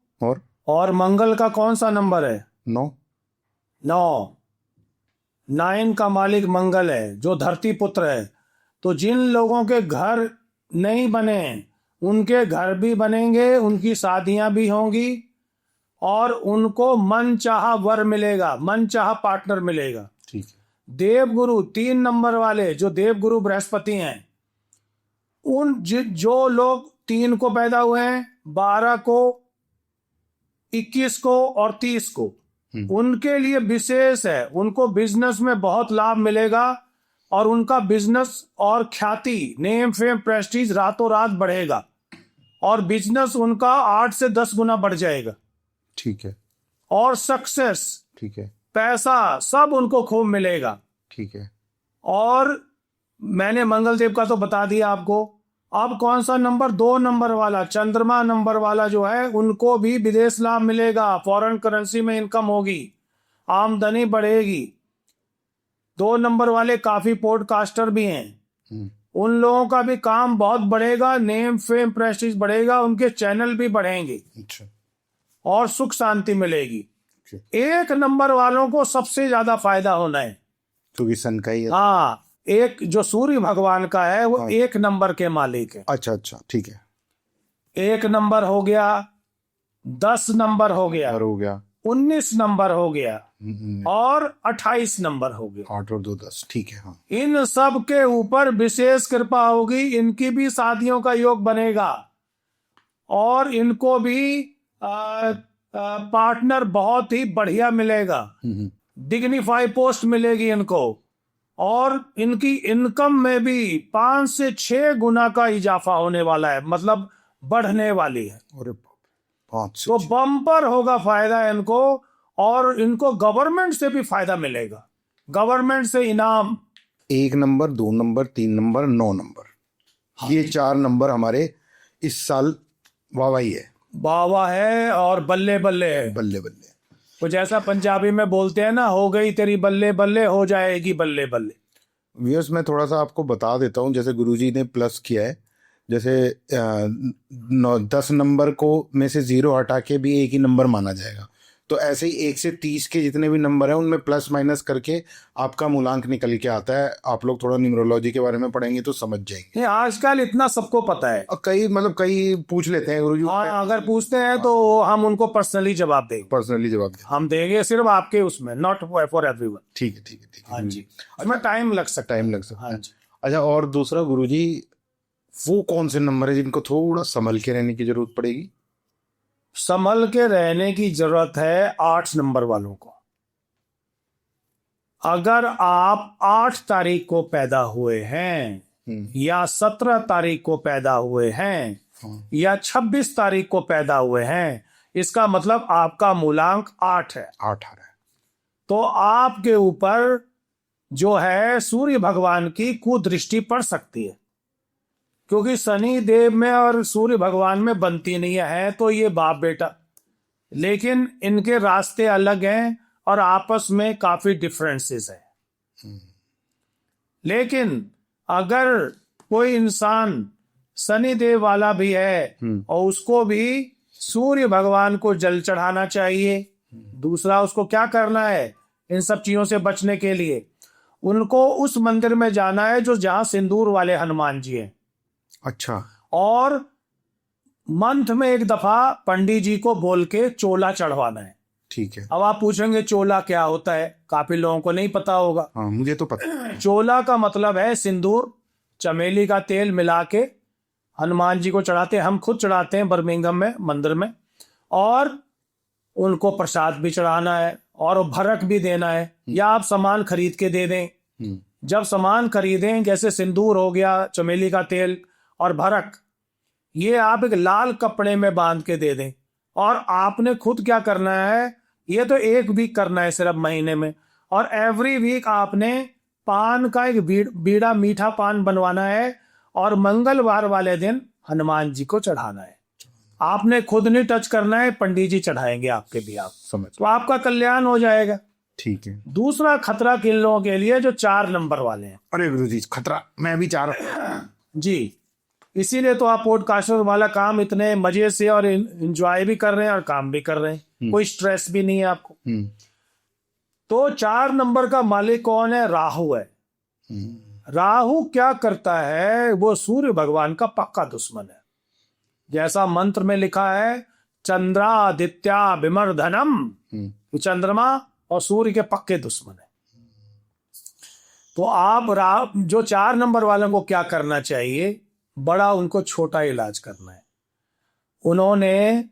और मंगल का कौन सा नंबर है? 9। 9 का मालिक मंगल है, जो धरती पुत्र है। तो जिन लोगों के घर नहीं बने उनके घर भी बनेंगे, उनकी शादियां भी होंगी, और उनको मन चाहा वर मिलेगा, मन चाहा पार्टनर मिलेगा। ठीक है। देवगुरु 3 नंबर वाले, जो देवगुरु बृहस्पति हैं, जो लोग 3 को पैदा हुए हैं, 12 को, 21 को और 30 को, उनके लिए विशेष है। उनको बिजनेस में बहुत लाभ मिलेगा और उनका बिजनेस और ख्याति, नेम फेम प्रेस्टीज रातों रात बढ़ेगा और बिजनेस उनका 8 से 10 गुना बढ़ जाएगा। ठीक है। और सक्सेस, ठीक है, पैसा सब उनको खूब मिलेगा। ठीक है। और मैंने मंगल देव का तो बता दिया आपको, अब कौन सा नंबर, 2 नंबर वाला, चंद्रमा नंबर वाला जो है, उनको भी विदेश लाभ मिलेगा, फॉरेन करेंसी में इनकम होगी, आमदनी बढ़ेगी। 2 नंबर वाले काफी पॉडकास्टर भी हैं, उन लोगों का भी काम बहुत बढ़ेगा, नेम फेम प्रेस्टीज बढ़ेगा, उनके चैनल भी बढ़ेंगे अच्छा। और सुख शांति मिलेगी। Okay. 1 नंबर वालों को सबसे ज्यादा फायदा होना है, क्योंकि सन का ही है। हाँ, एक जो सूर्य भगवान का है वो हाँ। 1 नंबर के मालिक है। अच्छा अच्छा, ठीक है। 1 नंबर हो गया, 10 नंबर हो गया, और हो गया 19 नंबर हो गया और 28 नंबर हो गया। 8 और 2 10, ठीक है। हाँ। इन सब के ऊपर विशेष कृपा होगी, इनकी भी शादियों का योग बनेगा और इनको भी पार्टनर बहुत ही बढ़िया मिलेगा, डिग्निफाई पोस्ट मिलेगी इनको, और इनकी इनकम में भी 5 से 6 गुना का इजाफा होने वाला है, मतलब बढ़ने वाली है। अरे 5 से तो बम्पर होगा फायदा इनको, और इनको गवर्नमेंट से भी फायदा मिलेगा, गवर्नमेंट से इनाम। 1 नंबर, 2 नंबर, 3 नंबर, 9 नंबर, ये 4 नंबर हमारे इस साल वाहवाही है, बावा है और बल्ले बल्ले है। बल्ले बल्ले। कुछ ऐसा पंजाबी में बोलते हैं ना, हो गई तेरी बल्ले बल्ले, हो जाएगी बल्ले बल्ले। व्यूअर्स, मैं थोड़ा सा आपको बता देता हूँ, जैसे गुरुजी ने प्लस किया है, जैसे 10 नंबर को में से 0 हटा के भी एक ही नंबर माना जाएगा, तो ऐसे ही 1 से 30 के जितने भी नंबर हैं उनमें प्लस माइनस करके आपका मूलांक निकल के आता है। आप लोग थोड़ा न्यूमरोलॉजी के बारे में पढ़ेंगे तो समझ जाएंगे। ये आजकल इतना सबको पता है, और कई पूछ लेते हैं गुरुजी, हाँ, अगर पूछते हैं तो हम उनको पर्सनली जवाब देंगे, पर्सनली जवाब दें। हम देंगे सिर्फ आपके उसमें, नॉट फॉर एवरीवन। ठीक है ठीक है ठीक है। हाँ जी, इसमें टाइम लग सकता है। टाइम लग सकता हाँ है। जी। अच्छा, और दूसरा गुरुजी, वो कौन से नंबर है जिनको थोड़ा संभल के रहने की जरूरत पड़ेगी? संभल के रहने की जरूरत है 8 नंबर वालों को। अगर आप 8 तारीख को पैदा हुए हैं या 17 तारीख को पैदा हुए हैं या 26 तारीख को पैदा हुए हैं, इसका मतलब आपका मूलांक 8 है। 8 आ रहा है। तो आपके ऊपर जो है सूर्य भगवान की कुदृष्टि पड़ सकती है, क्योंकि शनि देव में और सूर्य भगवान में बनती नहीं है, तो ये बाप बेटा, लेकिन इनके रास्ते अलग हैं और आपस में काफी डिफरेंसेस है। लेकिन अगर कोई इंसान शनि देव वाला भी है और उसको भी सूर्य भगवान को जल चढ़ाना चाहिए। दूसरा, उसको क्या करना है इन सब चीजों से बचने के लिए? उनको उस मंदिर में जाना है जो जहां सिंदूर वाले हनुमान जी हैं। अच्छा। और मंथ में एक दफा पंडित जी को बोल के चोला चढ़वाना है। ठीक है। अब आप पूछेंगे चोला क्या होता है, काफी लोगों को नहीं पता होगा। हाँ, मुझे तो पता है। चोला का मतलब है सिंदूर, चमेली का तेल मिला के हनुमान जी को चढ़ाते हैं, हम खुद चढ़ाते हैं बर्मिंघम में मंदिर में, और उनको प्रसाद भी चढ़ाना है और भरक भी देना है, या आप सामान खरीद के दे दें। जब सामान खरीदें, जैसे सिंदूर हो गया, चमेली का तेल और भरक, ये आप एक लाल कपड़े में बांध के दे दें। और आपने खुद क्या करना है, ये तो 1 वीक करना है सिर्फ महीने में, और एवरी वीक आपने पान का एक बीड़ा मीठा पान बनवाना है और मंगलवार वाले दिन हनुमान जी को चढ़ाना है। आपने खुद नहीं टच करना है, पंडित जी चढ़ाएंगे आपके भी, आप समझ। तो आपका कल्याण हो जाएगा। ठीक है। दूसरा खतरा किन लोगों के लिए जो 4 नंबर वाले हैं। अरे गुरुजी, खतरा, मैं भी 4 जी, इसीलिए तो आप पॉडकास्टर वाला काम इतने मजे से और एंजॉय भी कर रहे हैं और काम भी कर रहे हैं, कोई स्ट्रेस भी नहीं है आपको। तो 4 नंबर का मालिक कौन है? राहु है। राहु क्या करता है? वो सूर्य भगवान का पक्का दुश्मन है। जैसा मंत्र में लिखा है, चंद्रादित्या विमर्धनम, चंद्रमा और सूर्य के पक्के दुश्मन है। तो आप जो 4 नंबर वालों को क्या करना चाहिए? बड़ा उनको छोटा इलाज करना है। उन्होंने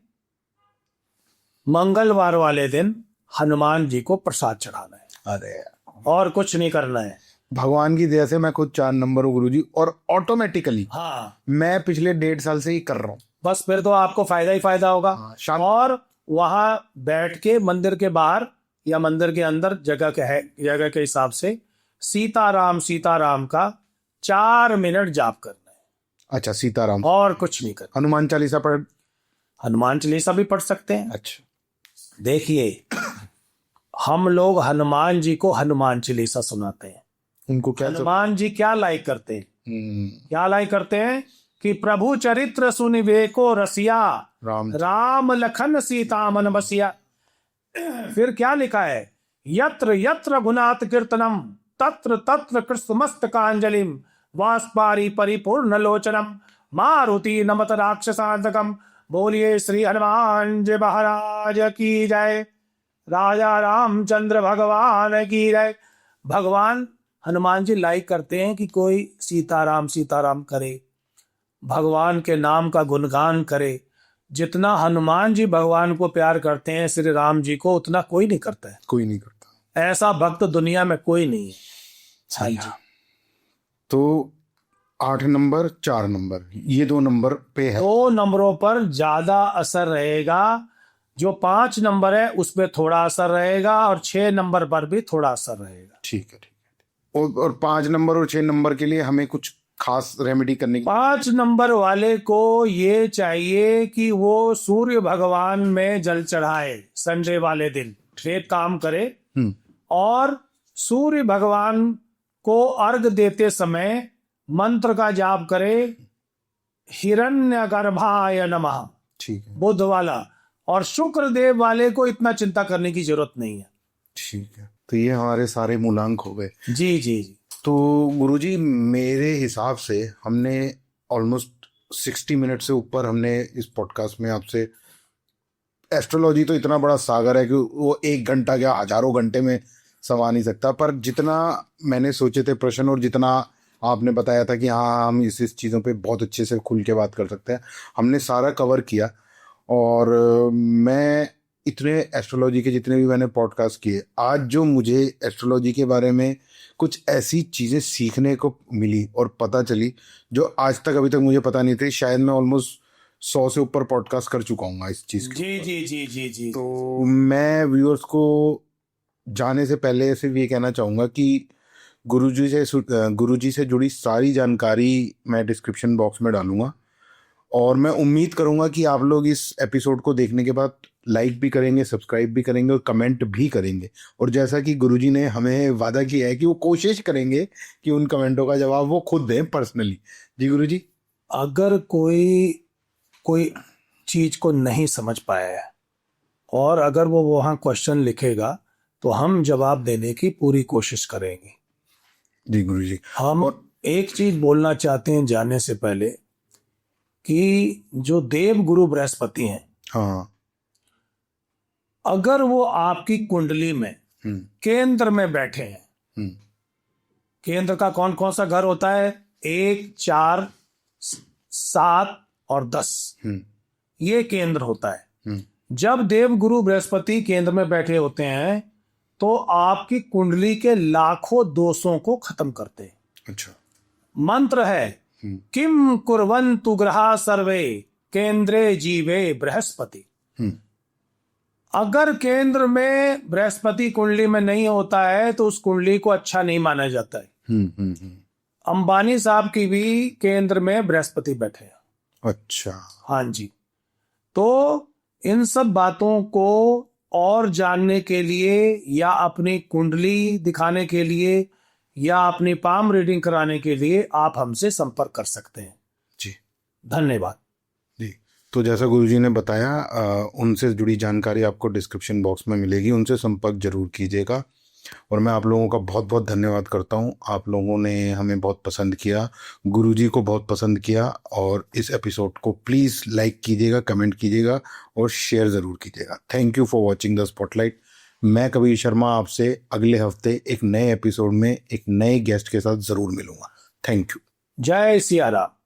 मंगलवार वाले दिन हनुमान जी को प्रसाद चढ़ाना है। अरे, और कुछ नहीं करना है। भगवान की दया से मैं खुद 4 नंबर हूँ गुरुजी, और ऑटोमेटिकली हाँ, मैं पिछले 1.5 साल से ही कर रहा हूँ। बस फिर तो आपको फायदा ही फायदा होगा। शाम और वहां बैठ के मंदिर के बाहर या मंदिर के अंदर जगह के हिसाब से सीताराम सीताराम का 4 मिनट जाप करना है। अच्छा, सीताराम। और कुछ नहीं करते। हनुमान चालीसा पढ़। हनुमान चालीसा भी पढ़ सकते हैं। अच्छा। देखिए, हम लोग हनुमान जी को हनुमान चालीसा सुनाते हैं। उनको क्या हनुमान जी क्या लाइक करते हैं? हम्म, क्या लाइक करते हैं कि प्रभु चरित्र सुनिवेको रसिया, राम। राम लखन सीता मन बसिया। फिर क्या लिखा है? यत्र यत्र गुणात कीर्तनम तत्र तत्र कृष्णमस्तकांजलिम वाष्पारी परिपूर्ण लोचनम मारुति नमत राक्षसांतकम। बोलिए श्री हनुमान जी महाराज की जय। राजा रामचंद्र भगवान की जय। भगवान हनुमान जी लाइक करते हैं कि कोई सीताराम सीताराम करे, भगवान के नाम का गुणगान करे। जितना हनुमान जी भगवान को प्यार करते हैं श्री राम जी को, उतना कोई नहीं करता है। कोई नहीं करता। ऐसा भक्त दुनिया में कोई नहीं है। हाँ जी। तो 8 नंबर 4 नंबर ये 2 नंबर पे है। 2 नंबरों पर ज्यादा असर रहेगा। जो 5 नंबर है उस पर थोड़ा असर रहेगा और 6 नंबर पर भी थोड़ा असर रहेगा। ठीक है, ठीक है। और 5 नंबर और 6 नंबर के लिए हमें कुछ खास रेमेडी करने की। 5 नंबर वाले को ये चाहिए कि वो सूर्य भगवान में जल चढ़ाए संडे वाले दिन, एक काम करे और सूर्य भगवान को अर्घ देते समय मंत्र का जाप करे, हिरण्यगर्भाय नमः। ठीक है, बुध वाला। और शुक्र देव वाले को इतना चिंता करने की जरूरत नहीं है। ठीक है। तो ये हमारे सारे मूलांक हो गए। जी जी जी। तो गुरुजी, मेरे हिसाब से हमने ऑलमोस्ट 60 मिनट से ऊपर हमने इस पॉडकास्ट में आपसे, एस्ट्रोलॉजी तो इतना बड़ा सागर है कि वो 1 घंटा क्या हजारों घंटे में समा नहीं सकता, पर जितना मैंने सोचे थे प्रश्न और जितना आपने बताया था कि हाँ हम इस चीज़ों पे बहुत अच्छे से खुल के बात कर सकते हैं, हमने सारा कवर किया। और मैं इतने एस्ट्रोलॉजी के जितने भी मैंने पॉडकास्ट किए, आज जो मुझे एस्ट्रोलॉजी के बारे में कुछ ऐसी चीज़ें सीखने को मिली और पता चली जो आज तक अभी तक मुझे पता नहीं थी। शायद मैं ऑलमोस्ट 100 से ऊपर पॉडकास्ट कर चुका हूँ इस चीज़ के। जी जी जी जी जी। तो मैं व्यूअर्स को जाने से पहले सिर्फ ये कहना चाहूँगा कि गुरुजी से जुड़ी सारी जानकारी मैं डिस्क्रिप्शन बॉक्स में डालूंगा। और मैं उम्मीद करूंगा कि आप लोग इस एपिसोड को देखने के बाद लाइक भी करेंगे, सब्सक्राइब भी करेंगे और कमेंट भी करेंगे। और जैसा कि गुरुजी ने हमें वादा किया है कि वो कोशिश करेंगे कि उन कमेंटों का जवाब वो खुद दें पर्सनली। जी गुरुजी। अगर कोई चीज को नहीं समझ पाया है और अगर वो वहाँ क्वेश्चन लिखेगा तो हम जवाब देने की पूरी कोशिश करेंगे। जी गुरुजी। हम एक चीज बोलना चाहते हैं जाने से पहले कि जो देव गुरु बृहस्पति हैं, हाँ, अगर वो आपकी कुंडली में केंद्र में बैठे हैं, केंद्र का कौन कौन सा घर होता है? 1, 4, 7 और 10, ये केंद्र होता है। जब देव गुरु बृहस्पति केंद्र में बैठे होते हैं तो आपकी कुंडली के लाखों दोषों को खत्म करते हैं। अच्छा। मंत्र है किम कुर्वन्तु ग्रहा सर्वे केंद्रे जीवे बृहस्पति। अगर केंद्र में बृहस्पति कुंडली में नहीं होता है तो उस कुंडली को अच्छा नहीं माना जाता है। अंबानी साहब की भी केंद्र में बृहस्पति बैठे हैं। अच्छा। हाँ जी। तो इन सब बातों को और जानने के लिए या अपनी कुंडली दिखाने के लिए या अपनी पाम रीडिंग कराने के लिए आप हमसे संपर्क कर सकते हैं। जी धन्यवाद। जी। तो जैसा गुरुजी ने बताया, उनसे जुड़ी जानकारी आपको डिस्क्रिप्शन बॉक्स में मिलेगी, उनसे संपर्क जरूर कीजिएगा। और मैं आप लोगों का बहुत बहुत धन्यवाद करता हूँ। आप लोगों ने हमें बहुत पसंद किया, गुरुजी को बहुत पसंद किया। और इस एपिसोड को प्लीज़ लाइक कीजिएगा, कमेंट कीजिएगा और शेयर ज़रूर कीजिएगा। Thank you for watching the spotlight. मैं कबीर शर्मा आपसे अगले हफ्ते एक नए एपिसोड में एक नए गेस्ट के साथ ज़रूर मिलूंगा। Thank you. जय सिया राम।